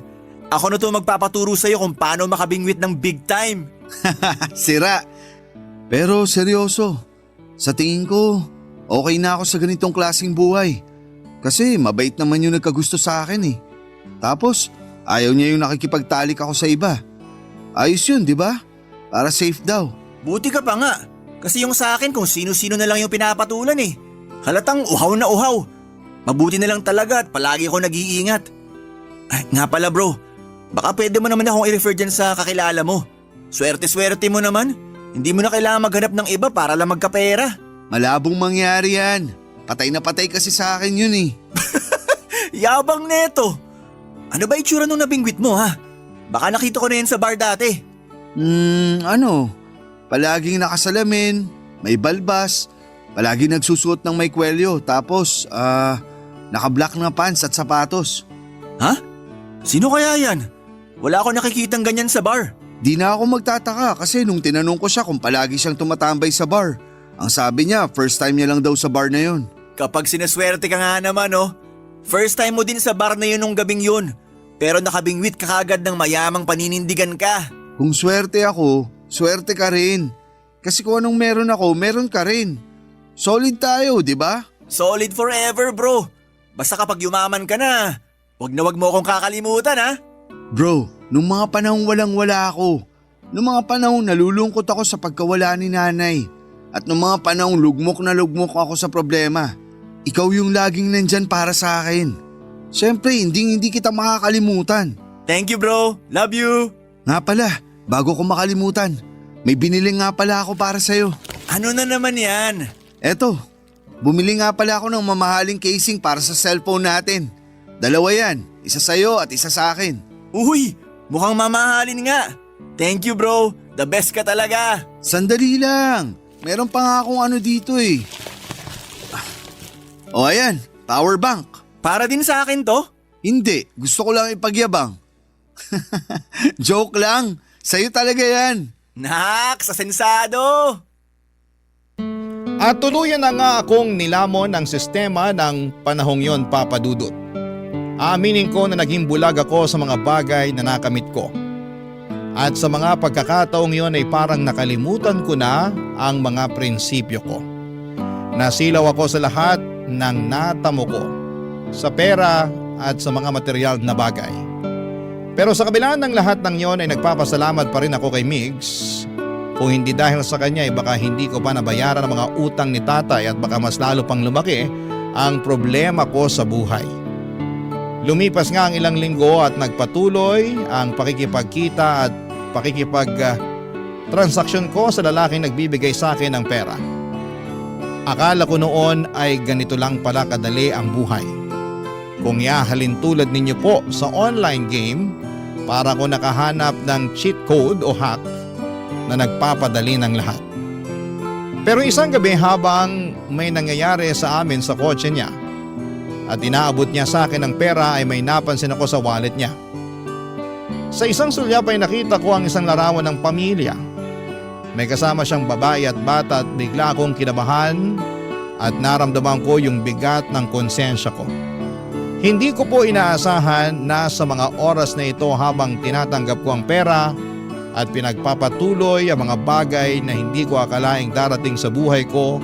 ako na to magpapaturo sa'yo kung paano makabingwit ng big time. Sira. Pero seryoso, sa tingin ko, okay na ako sa ganitong klaseng buhay. Kasi mabait naman yung nagkagusto sa akin eh. Tapos, ayaw niya yung nakikipagtalik ako sa iba. Ayos yun, di ba? Para safe daw. Buti ka pa nga. Kasi yung sa akin kung sino-sino na lang yung pinapatulan eh. Halatang uhaw na uhaw. Mabuti na lang talaga at palagi ako nag-iingat. Ay, nga pala bro, baka pwede mo naman akong i-refer dyan sa kakilala mo. Swerte-swerte mo naman. Hindi mo na kailangan maghanap ng iba para lang magkapera. Malabong mangyari yan. Patay na patay kasi sa akin yun eh. Yabang neto. Ano ba itsura nung nabingwit mo ha? Baka nakita ko na yan sa bar dati. Palaging nakasalamin, may balbas, palaging nagsusuot ng may kwelyo, tapos naka-black na pants at sapatos. Ha? Sino kaya yan? Wala ako nakikitang ganyan sa bar. Di na ako magtataka kasi nung tinanong ko siya kung palagi siyang tumatambay sa bar, ang sabi niya first time niya lang daw sa bar na yun. Kapag sinaswerte ka nga naman oh. First time mo din sa bar na yun nung gabing yun. Pero nakabingwit ka kagad ng mayamang paninindigan ka. Kung swerte ako, swerte ka rin. Kasi kung anong meron ako, meron ka rin. Solid tayo, di ba? Solid forever bro. Basta kapag yumaman ka na, wag mo akong kakalimutan ha. Bro, nung mga panahong walang-wala ako, nung mga panahong nalulungkot ako sa pagkawala ni nanay, at nung mga panahong lugmok na lugmok ako sa problema, ikaw yung laging nandyan para sa akin. Siyempre, hindi kita makakalimutan. Thank you bro, love you. Nga pala, bago ko makalimutan, may binili nga pala ako para sa'yo. Ano na naman yan? Eto, bumili nga pala ako ng mamahaling casing para sa cellphone natin. 2 yan, isa sa'yo at isa sa akin. Uy, mukhang mamahalin nga. Thank you bro, the best ka talaga. Sandali lang, meron pa nga akong ano dito eh. O ayan, power bank. Para din sa akin to? Hindi, gusto ko lang ipagyabang. Joke lang, sa'yo talaga yan. Nak, sa sensado. At tuluyan na nga akong nilamon ang sistema ng panahong yon, Papa Dudut. Aaminin ko na naging bulag ako sa mga bagay na nakamit ko. At sa mga pagkakataong yon ay parang nakalimutan ko na ang mga prinsipyo ko. Nasilaw ako sa lahat ng natamo ko, sa pera at sa mga material na bagay. Pero sa kabila ng lahat ng yon ay nagpapasalamat pa rin ako kay Migs. Kung hindi dahil sa kanya ay baka hindi ko pa nabayaran ang mga utang ni tatay at baka mas lalo pang lumaki ang problema ko sa buhay. Lumipas nga ang ilang linggo at nagpatuloy ang pakikipagkita at transaksyon ko sa lalaking nagbibigay sa akin ng pera. Akala ko noon ay ganito lang pala kadali ang buhay. Kung yahalin tulad ninyo po sa online game, para ko nakahanap ng cheat code o hack na nagpapadali ng lahat. Pero isang gabi habang may nangyayari sa amin sa kotse niya at inaabot niya sa akin ng pera ay may napansin ako sa wallet niya. Sa isang sulyap ay nakita ko ang isang larawan ng pamilya. May kasama siyang babae at bata at bigla akong kinabahan at naramdaman ko yung bigat ng konsensya ko. Hindi ko po inaasahan na sa mga oras na ito habang tinatanggap ko ang pera at pinagpapatuloy ang mga bagay na hindi ko akalaing darating sa buhay ko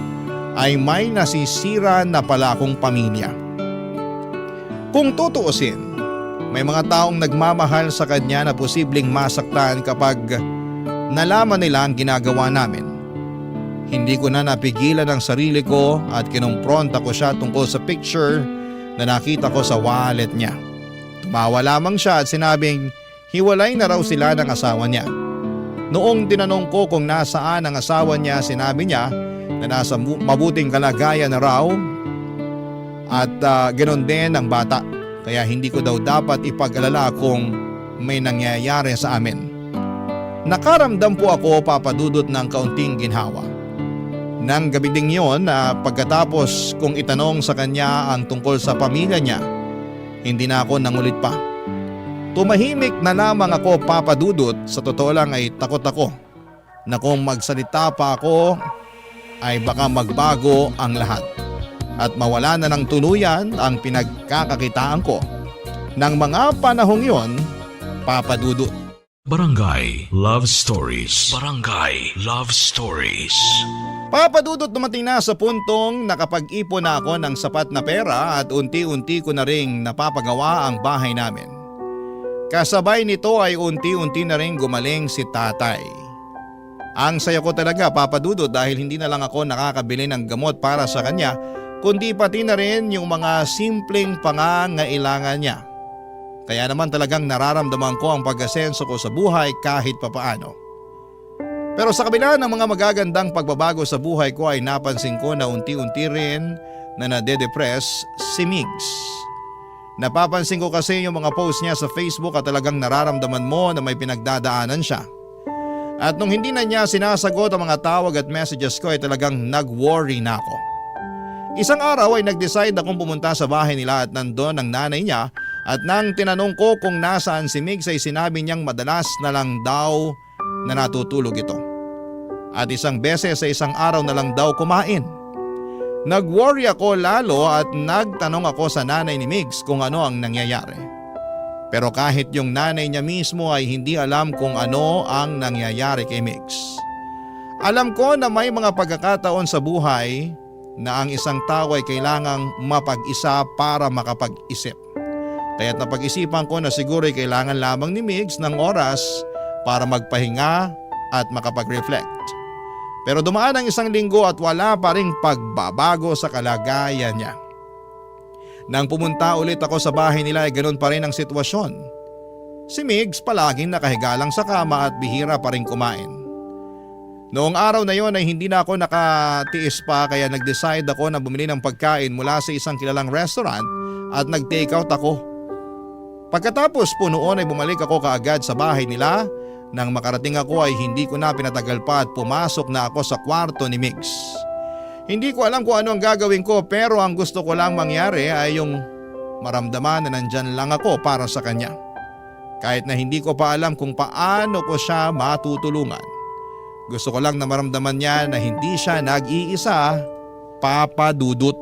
ay may nasisira na pala akong pamilya. Kung tutuusin, may mga taong nagmamahal sa kanya na posibleng masaktan kapag nalaman nila ang ginagawa namin. Hindi ko na napigilan ang sarili ko at kinumpronta ko siya tungkol sa picture na nakita ko sa wallet niya. Tumawa lamang siya at sinabing hiwalay na raw sila ng asawa niya. Noong tinanong ko kung nasaan ang asawa niya, sinabi niya na nasa mabuting kalagayan na raw at ganoon din ang bata. Kaya hindi ko daw dapat ipag-alala kung may nangyayari sa amin. Nakaramdam po ako, Papa Dudut, ng kaunting ginhawa. Nang gabi ding yon na pagkatapos kong itanong sa kanya ang tungkol sa pamilya niya, hindi na ako nangulit pa. Tumahimik na lamang ako, Papa Dudut. Sa totoo lang ay takot ako na kung magsalita pa ako ay baka magbago ang lahat at mawala na ng tuluyan ang pinagkakakitaan ko. Nang mga panahong yon, Papa Dudut. Barangay Love Stories. Barangay Love Stories. Papa Dudut, dumating na sa puntong nakapag-ipon na ako ng sapat na pera at unti-unti ko na ring napapagawa ang bahay namin. Kasabay nito ay unti-unti na ring gumaling si tatay. Ang saya ko talaga, Papa Dudut, dahil hindi na lang ako nakakabili ng gamot para sa kanya, kundi pati na rin yung mga simpleng pangangailangan niya. Kaya naman talagang nararamdaman ko ang pag-asenso ko sa buhay kahit papaano. Pero sa kabila ng mga magagandang pagbabago sa buhay ko ay napansin ko na unti-unti rin na nade-depress si Migs. Napapansin ko kasi yung mga post niya sa Facebook at talagang nararamdaman mo na may pinagdadaanan siya. At nung hindi na niya sinasagot ang mga tawag at messages ko ay talagang nag-worry na ako. Isang araw ay nag-decide akong pumunta sa bahay nila at nandun ang nanay niya. At nang tinanong ko kung nasaan si Migs ay sinabi niyang madalas na lang daw na natutulog ito. At isang beses sa isang araw na lang daw kumain. Nag-worry ako lalo at nagtanong ako sa nanay ni Migs kung ano ang nangyayari. Pero kahit yung nanay niya mismo ay hindi alam kung ano ang nangyayari kay Migs. Alam ko na may mga pagkakataon sa buhay na ang isang tao ay kailangang mapag-isa para makapag-isip. Kaya't napag-isipan ko na siguro ay kailangan lamang ni Migs ng oras para magpahinga at makapag-reflect. Pero dumaan ang isang linggo at wala pa ring pagbabago sa kalagayan niya. Nang pumunta ulit ako sa bahay nila ay ganoon pa rin ang sitwasyon. Si Migs palaging nakahiga lang sa kama at bihira pa rin kumain. Noong araw na yon ay hindi na ako nakatiis pa kaya nag-decide ako na bumili ng pagkain mula sa isang kilalang restaurant at nag-take out ako. Pagkatapos po noon ay bumalik ako kaagad sa bahay nila. Nang makarating ako ay hindi ko na pinatagal pa at pumasok na ako sa kwarto ni Migs. Hindi ko alam kung ano ang gagawin ko pero ang gusto ko lang mangyari ay yung maramdaman na nandyan lang ako para sa kanya. Kahit na hindi ko pa alam kung paano ko siya matutulungan. Gusto ko lang na maramdaman niya na hindi siya nag-iisa, Papa Dudut.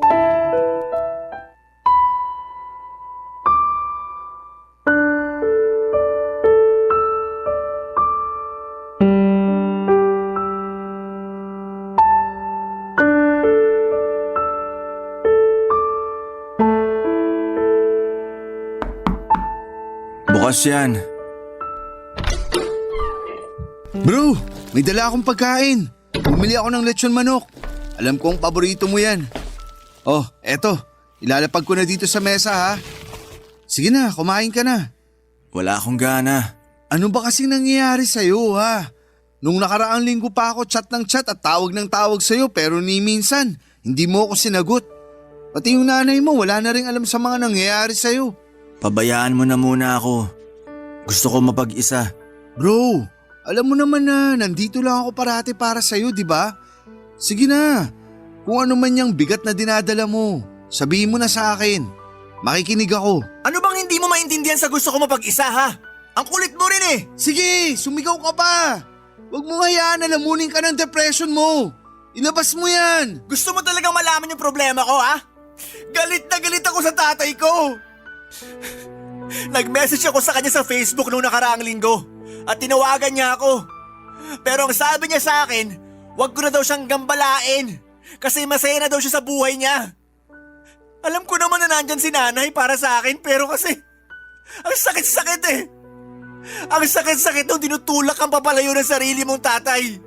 Bukas yan. Bro, may dala akong pagkain. Bumili ako ng lechon manok. Alam kong paborito mo yan. Oh, eto. Ilalapag ko na dito sa mesa ha. Sige na, kumain ka na. Wala akong gana. Ano ba kasing nangyayari sa'yo ha? Nung nakaraang linggo pa ako chat ng chat at tawag ng tawag sa'yo pero ni minsan hindi mo ako sinagot. Pati yung nanay mo wala na rin alam sa mga nangyayari sa'yo. Pabayaan mo na muna ako. Gusto ko mapag-isa. Bro, alam mo naman na nandito lang ako parati para sa'yo, di ba? Sige na, kung ano man yung bigat na dinadala mo, sabihin mo na sa akin. Makikinig ako. Ano bang hindi mo maintindihan sa gusto ko mapag-isa ha? Ang kulit mo rin eh. Sige, sumigaw ka pa. Huwag mo hayaan na lamunin ka ng depression mo. Ilabas mo yan. Gusto mo talagang malaman yung problema ko ha? Galit na galit ako sa tatay ko. Nag-message ako sa kanya sa Facebook nung nakaraang linggo at tinawagan niya ako. Pero ang sabi niya sa akin, wag ko na daw siyang gambalain kasi masaya na daw siya sa buhay niya. Alam ko naman na nandyan si nanay para sa akin pero kasi ang sakit-sakit eh. Ang sakit-sakit nung dinutulak ang papalayo ng sarili mong tatay.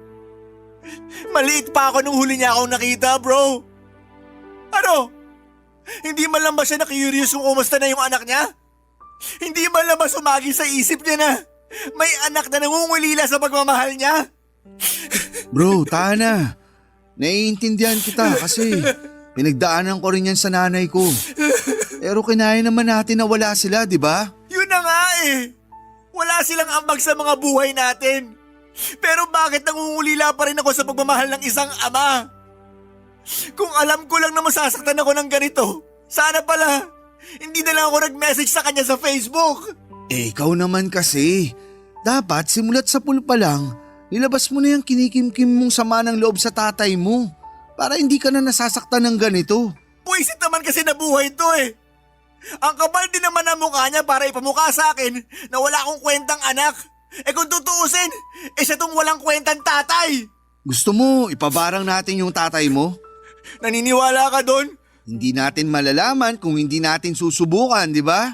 Maliit pa ako nung huli niya akong nakita, bro. Ano? Hindi man lang ba siya na-curious kung kumusta na yung anak niya? Hindi man lang ba sumagi sa isip niya na may anak na nangungulila sa pagmamahal niya? Bro, tahan na. Naiintindihan kita kasi pinagdaanan ko rin yan sa nanay ko. Pero kinaya naman natin na wala sila, di ba? Yun na nga eh. Wala silang ambag sa mga buhay natin. Pero bakit nangungulila pa rin ako sa pagmamahal ng isang ama? Kung alam ko lang na masasaktan ako ng ganito, sana pala hindi na lang ako nag-message sa kanya sa Facebook. Ikaw naman kasi. Dapat simulat sa pool pa lang, nilabas mo na yung kinikimkim mong sama ng loob sa tatay mo para hindi ka na nasasaktan ng ganito. Puisit naman kasi nabuhay to eh. Ang kapal din naman ang mukha niya para ipamukha sa akin na wala akong kwentang anak. Kung tutuusin, siya tong walang kwentang tatay. Gusto mo ipabarang natin yung tatay mo? Naniniwala ka doon? Hindi natin malalaman kung hindi natin susubukan, di ba?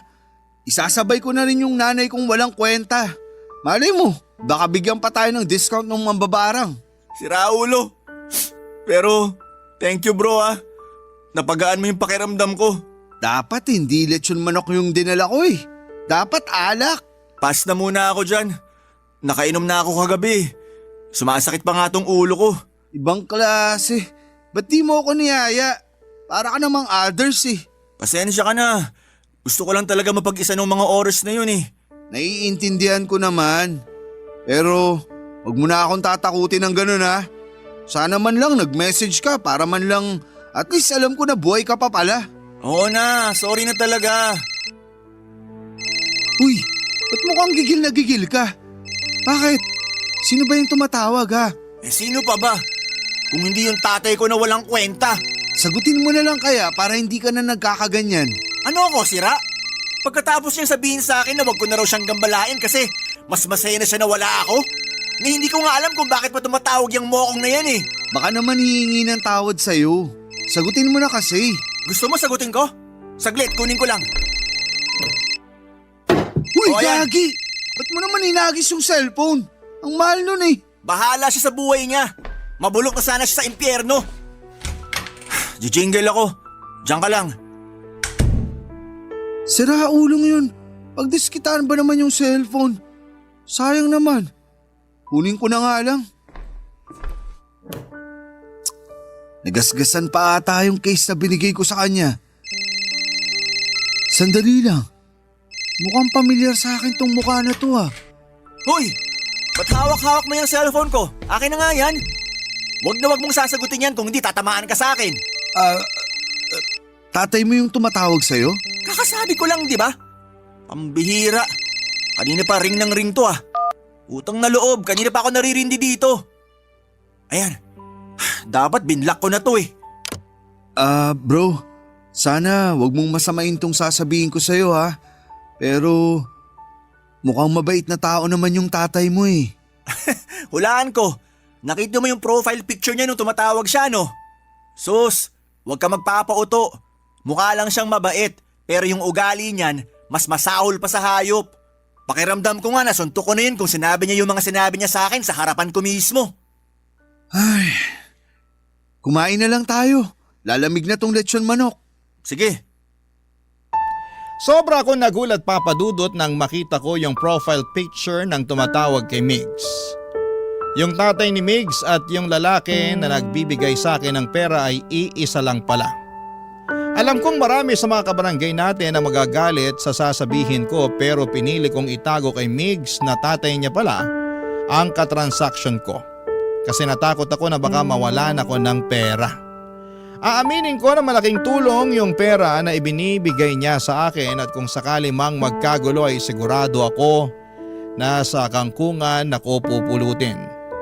Isasabay ko na rin yung nanay kong walang kwenta. Malay mo, baka bigyan pa tayo ng discount ng mambabarang. Si Raulo. Pero, thank you bro ah. Napagaan mo yung pakiramdam ko. Dapat hindi lechon manok yung dinala ko eh. Dapat alak. Pass na muna ako dyan. Nakainom na ako kagabi. Sumasakit pa nga tong ulo ko. Ibang klase. Ba't di mo ako niyaya? Para ka namang others eh. Pasensya ka na. Gusto ko lang talaga mapag-isa ng mga oras na yun eh. Naiintindihan ko naman. Pero, wag mo na akong tatakutin ng ganun ha. Sana man lang nag-message ka para man lang at least alam ko na buhay ka pa pala. Oo na, sorry na talaga. Uy, ba't mukhang gigil na gigil ka? Bakit? Sino ba yung tumatawag ha? Sino pa ba? Kung hindi yung tatay ko na walang kwenta. Sagutin mo na lang kaya para hindi ka na nagkakaganyan. Ano ako, sira? Pagkatapos niyang sabihin sa akin na wag ko na raw siyang gambalain kasi mas masaya na siya na wala ako. Na hindi ko nga alam kung bakit pa tumatawag yung mokong na yan eh. Baka naman hihingi ng tawad sa'yo. Sagutin mo na kasi. Gusto mo sagutin ko? Saglit, kunin ko lang. Uy, O, ayan. gagi! Ba't mo naman hinagis yung cellphone? Ang mahal nun eh. Bahala siya sa buhay niya. Mabulok na sana siya sa impyerno. Jijingle ako. Diyan ka lang. Sira ulong yun. Pagdiskitaan ba naman yung cellphone? Sayang naman. Kunin ko na nga lang. Nagasgasan pa ata yung case na binigay ko sa kanya. Sandali lang. Mukhang pamilyar sa akin tong mukha na to ah. Hoy! Ba't hawak-hawak mo yung cellphone ko? Akin na nga yan. Wag mong sasagutin yan kung hindi tatamaan ka sa akin. Tatay mo yung tumatawag sa'yo? Kakasabi ko lang, di ba? Pambihira. Kanina pa ring ng ring to ah. Utang na loob, kanina pa ako naririndi dito. Ayan. Dapat binlock ko na to eh. Bro, sana wag mong masamain tong sasabihin ko sa'yo ha. Pero mukhang mabait na tao naman yung tatay mo eh. Hulaan ko. Nakita mo yung profile picture niya nung tumatawag siya, no? Sus, wag ka magpapauto. Mukha lang siyang mabait, pero yung ugali niyan, mas masahol pa sa hayop. Pakiramdam ko nga nasuntok ko na yun kung sinabi niya yung mga sinabi niya sa akin sa harapan ko mismo. Ay, kumain na lang tayo. Lalamig na tong lechon manok. Sige. Sobra akong nagulat papadudot nang makita ko yung profile picture ng tumatawag kay Migs. Yung tatay ni Migs at yung lalaki na nagbibigay sa akin ng pera ay iisa lang pala. Alam kong marami sa mga kabarangay natin na magagalit sa sasabihin ko pero pinili kong itago kay Migs na tatay niya pala ang katransaksyon ko. Kasi natakot ako na baka mawalan ako ng pera. Aaminin ko na malaking tulong yung pera na ibinibigay niya sa akin at kung sakali mang magkagulo ay sigurado ako na sa kangkungan ako pupulutin.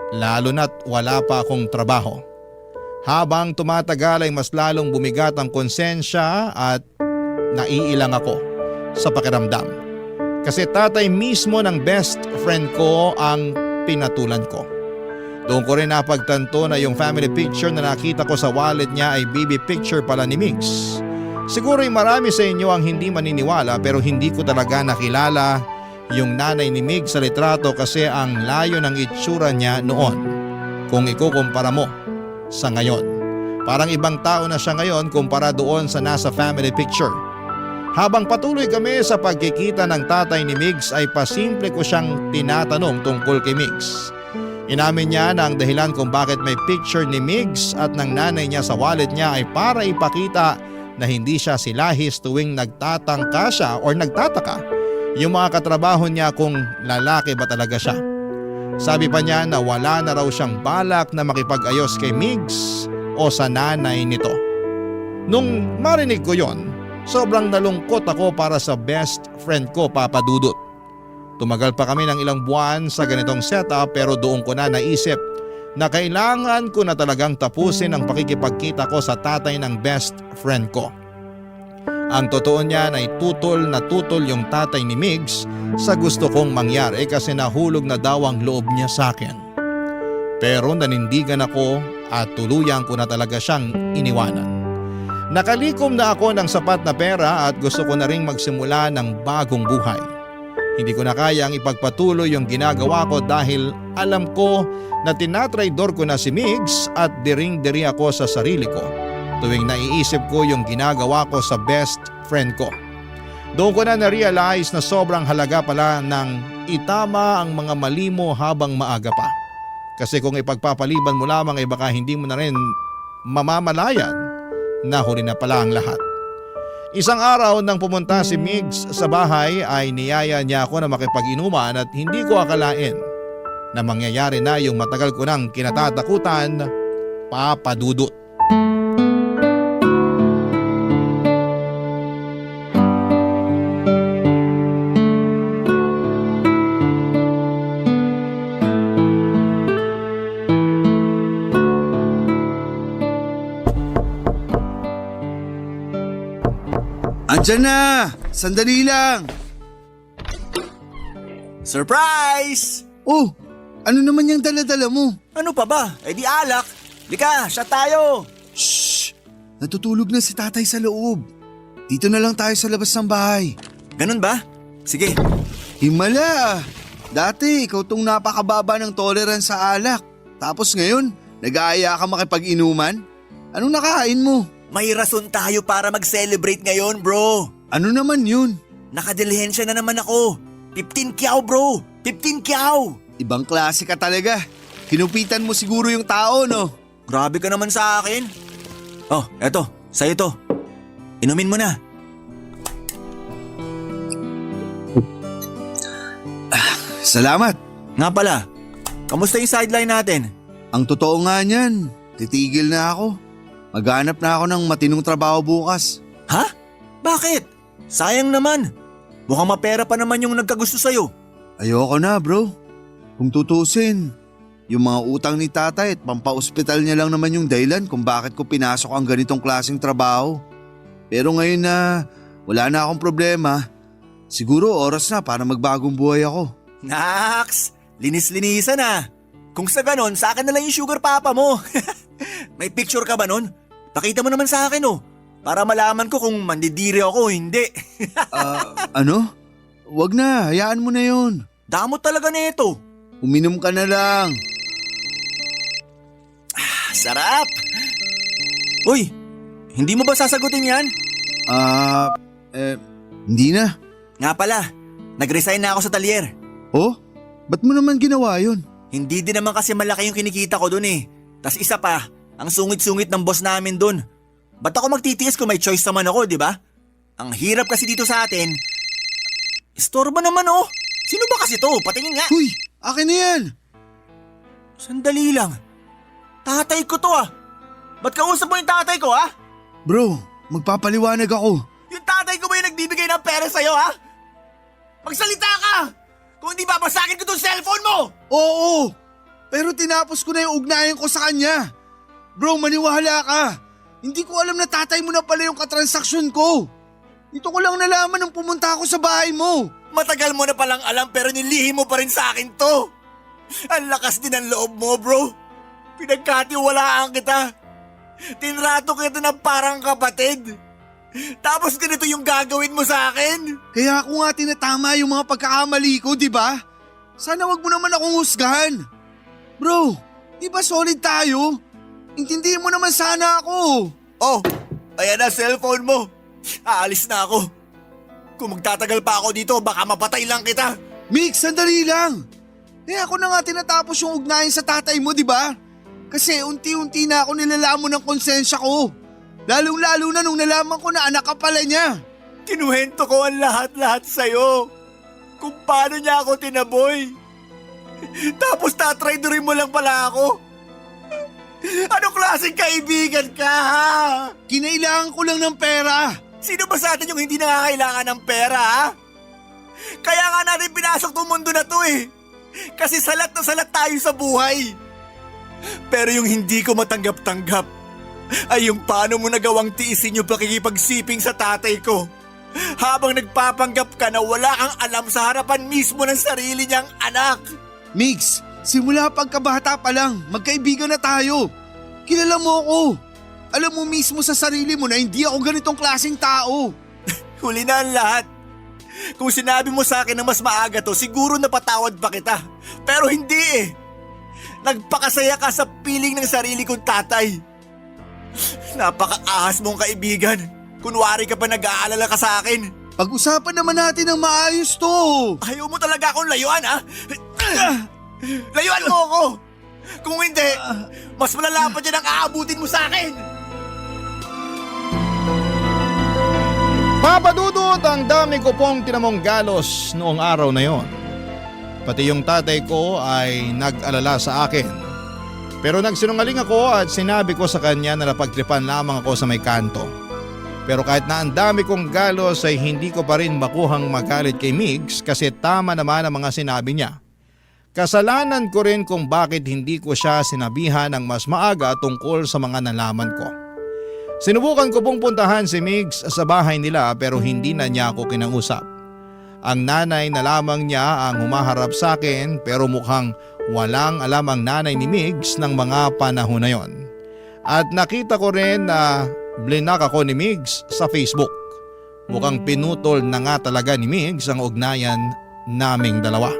Lalo na't wala pa akong trabaho. Habang tumatagal ay mas lalong bumigat ang konsensya at naiilang ako sa pakiramdam. Kasi tatay mismo ng best friend ko ang pinatulan ko. Doon ko rin napagtanto na yung family picture na nakita ko sa wallet niya ay baby picture pala ni Migs. Siguro ay marami sa inyo ang hindi maniniwala pero hindi ko talaga nakilala yung nanay ni Migs sa litrato kasi ang layo ng itsura niya noon kung ikukumpara mo sa ngayon. Parang ibang tao na siya ngayon kumpara doon sa nasa family picture. Habang patuloy kami sa pagkikita ng tatay ni Migs ay pasimple ko siyang tinatanong tungkol kay Migs. Inamin niya na ang dahilan kung bakit may picture ni Migs at ng nanay niya sa wallet niya ay para ipakita na hindi siya silahis tuwing nagtatangka siya o nagtataka yung mga katrabaho niya kung lalaki ba talaga siya. Sabi pa niya na wala na raw siyang balak na makipag-ayos kay Migs o sa nanay nito. Nung marinig ko yon, sobrang nalungkot ako para sa best friend ko, Papa Dudut. Tumagal pa kami ng ilang buwan sa ganitong setup pero doon ko na naisip na kailangan ko na talagang tapusin ang pakikipagkita ko sa tatay ng best friend ko. Ang totoo niyan ay tutol na tutol yung tatay ni Migs sa gusto kong mangyari kasi nahulog na daw ang loob niya sa akin. Pero nanindigan ako at tuluyan ko na talaga siyang iniwanan. Nakalikom na ako ng sapat na pera at gusto ko na ring magsimula ng bagong buhay. Hindi ko na kayang ipagpatuloy yung ginagawa ko dahil alam ko na tinatraidor ko na si Migs at diring-diri ako sa sarili ko tuwing naiisip ko yung ginagawa ko sa best friend ko. Doon ko na na-realize na sobrang halaga pala ng itama ang mga mali mo habang maaga pa. Kasi kung ipagpapaliban mo lamang ay baka hindi mo na rin mamamalayan na huli na pala ang lahat. Isang araw nang pumunta si Migs sa bahay ay niyaya niya ako na makipag-inuman at hindi ko akalain na mangyayari na yung matagal ko nang kinatatakutan, Papa Dudut. Andyan na! Sandali lang! Surprise! Oh, ano naman yung dala-dala mo? Ano pa ba? Eh di alak. Lika, shot tayo. Shh! Natutulog na si tatay sa loob. Dito na lang tayo sa labas ng bahay. Ganun ba? Sige. Himala! Dati, ikaw tong napakababa ng tolerance sa alak. Tapos ngayon, nag-aaya ka makipag-inuman? Anong nakain mo? May rason tayo para mag-celebrate ngayon, bro. Ano naman yun? Nakadilihensya na naman ako. 15 kyaw, bro. 15 kyaw. Ibang klase ka talaga. Kinupitan mo siguro yung tao, no? Grabe ka naman sa akin. Oh, eto. Sa'yo to. Inumin mo na. Salamat. Nga pala, kamusta yung sideline natin? Ang totoo nga niyan, titigil na ako. Maghanap na ako ng matinong trabaho bukas. Ha? Bakit? Sayang naman. Mukhang mapera pa naman yung nagkagusto sa'yo. Ayoko na, bro. Kung tutusin, yung mga utang ni tatay at pampa-ospital niya lang naman yung dahilan kung bakit ko pinasok ang ganitong klaseng trabaho. Pero ngayon na wala na akong problema, siguro oras na para magbagong buhay ako. Naks! Linis-linisan na. Kung sa ganon, sa akin na lang yung sugar papa mo. May picture ka ba nun? Pakita mo naman sa akin para malaman ko kung mandidiri ako o hindi. Ano? Wag na, hayaan mo na yun. Damot talaga nito. Uminom ka na lang. Sarap! Uy, hindi mo ba sasagutin yan? Hindi na. Nga pala, nag-resign na ako sa talyer. Oh? Ba't mo naman ginawa yun? Hindi din naman kasi malaki yung kinikita ko dun eh. Tas isa pa, ang sungit-sungit ng boss namin dun. Ba't ako magtitiis kung may choice naman ako, di ba? Ang hirap kasi dito sa atin. Istorbo naman Sino ba kasi to? Patingin nga. Huy, akin na yan. Sandali lang. Tatay ko to Ba't kausap mo yung tatay ko Bro, magpapaliwanag ako. Yung tatay ko ba yung nagbibigay ng pera sa'yo Magsalita ka! Kung hindi babasagin ko tong cellphone mo! Oo, pero tinapos ko na yung ugnayan ko sa kanya. Bro, maniwala ka. Hindi ko alam na tatay mo na pala yung katransaksyon ko. Ito ko lang nalaman nung pumunta ako sa bahay mo. Matagal mo na palang alam pero nilihim mo pa rin sa akin to. Ang lakas din ng loob mo, bro. Pinagkatiwalaan kita. Tinrato kita ng parang kapatid. Tapos ganito yung gagawin mo sa akin? Kaya ako nga tinatama yung mga pagkakamali ko, di ba? Sana wag mo naman akong husgahan. Bro, di ba solid tayo? Intindihin mo naman sana ako. Oh, ayan na cellphone mo. Aalis na ako. Kung magtatagal pa ako dito, baka mapatay lang kita. Mick, sandali lang. ako na nga tinatapos yung ugnayan sa tatay mo, di ba? Kasi unti-unti na ako nilalamon ng konsensya ko. Lalong-lalo na nung nalaman ko na anak ka pala niya. Kinuwento ko ang lahat-lahat sa'yo. Kung paano niya ako tinaboy. Tapos tatraidorin mo lang pala ako. Anong klaseng kaibigan ka, ha? Kinailangan ko lang ng pera. Sino ba sa atin yung hindi nangangailangan ng pera, ha? Kaya nga natin pinasok tong mundo na to eh. Kasi salat na salat tayo sa buhay. Pero yung hindi ko matanggap-tanggap ay yung paano mo nagawang tiisin yung pakikipagsiping sa tatay ko. Habang nagpapanggap ka na wala kang alam sa harapan mismo ng sarili niyang anak. Migs, simula pagkabata pa lang, magkaibigan na tayo. Kilala mo ako. Alam mo mismo sa sarili mo na hindi ako ganitong klaseng tao. Huli na ang lahat. Kung sinabi mo sa akin na mas maaga to, siguro napatawad pa kita. Pero hindi eh. Nagpakasaya ka sa piling ng sarili kong tatay. Napakaahas mong kaibigan. Kunwari ka pa nag-aalala ka sa akin. Pag-usapan naman natin ng maayos to. Ayaw mo talaga akong layuan, ha? Layuan mo ako! Kung hindi, mas malala pa dyan ang aabutin mo sa akin! Papa Dudut, ang dami ko pong tinamong galos noong araw na yon. Pati yung tatay ko ay nag-alala sa akin. Pero nagsinungaling ako at sinabi ko sa kanya na napagtripan lamang ako sa may kanto. Pero kahit na ang dami kong galos ay hindi ko pa rin makuhang magalit kay Migs kasi tama naman ang mga sinabi niya. Kasalanan ko rin kung bakit hindi ko siya sinabihan ng mas maaga tungkol sa mga nalaman ko. Sinubukan ko pong puntahan si Migs sa bahay nila pero hindi na niya ako kinausap. Ang nanay na lamang niya ang humaharap sa akin pero mukhang walang alam ang nanay ni Migs ng mga panahon na yon. At nakita ko rin na blinak ako ni Migs sa Facebook. Mukhang pinutol na nga talaga ni Migs ang ugnayan naming dalawa.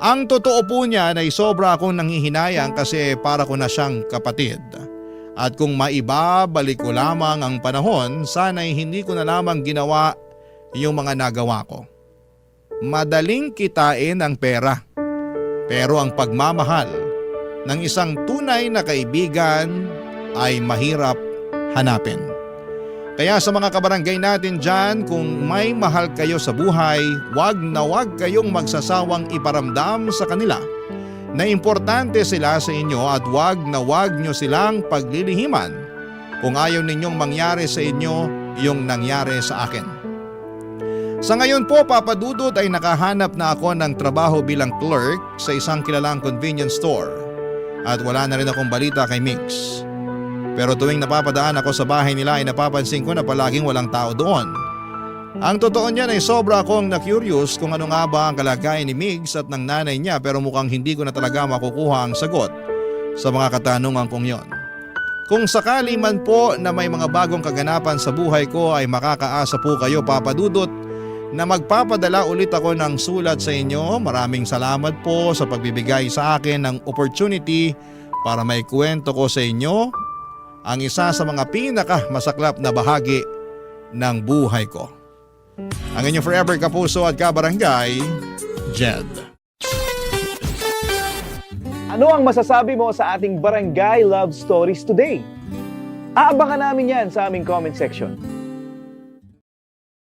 Ang totoo po niya ay sobra akong nanghihinayang kasi para ko na siyang kapatid. At kung maibabalik ko lamang ang panahon, sana'y hindi ko na lamang ginawa yung mga nagawa ko. Madaling kitain ang pera. Pero ang pagmamahal ng isang tunay na kaibigan ay mahirap hanapin. Kaya sa mga kabarangay natin dyan, kung may mahal kayo sa buhay, wag na wag kayong magsasawang iparamdam sa kanila na importante sila sa inyo at wag na wag nyo silang paglilihiman kung ayaw ninyong mangyari sa inyo yung nangyari sa akin. Sa ngayon po, Papa Dudut, ay nakahanap na ako ng trabaho bilang clerk sa isang kilalang convenience store at wala na rin akong balita kay Mix. Pero tuwing napapadaan ako sa bahay nila ay napapansin ko na palaging walang tao doon. Ang totoo niyan ay sobra akong na-curious kung ano nga ba ang kalagayan ni Migs at ng nanay niya pero mukhang hindi ko na talaga makukuha ang sagot sa mga katanungan kong yon. Kung sakali man po na may mga bagong kaganapan sa buhay ko ay makakaasa po kayo, Papa Dudut, na magpapadala ulit ako ng sulat sa inyo. Maraming salamat po sa pagbibigay sa akin ng opportunity para may kwento ko sa inyo ang isa sa mga pinakamasaklap na bahagi ng buhay ko. Ang inyong forever kapuso at kabarangay, Jed. Ano ang masasabi mo sa ating Barangay Love Stories today? Aabangan namin yan sa aming comment section.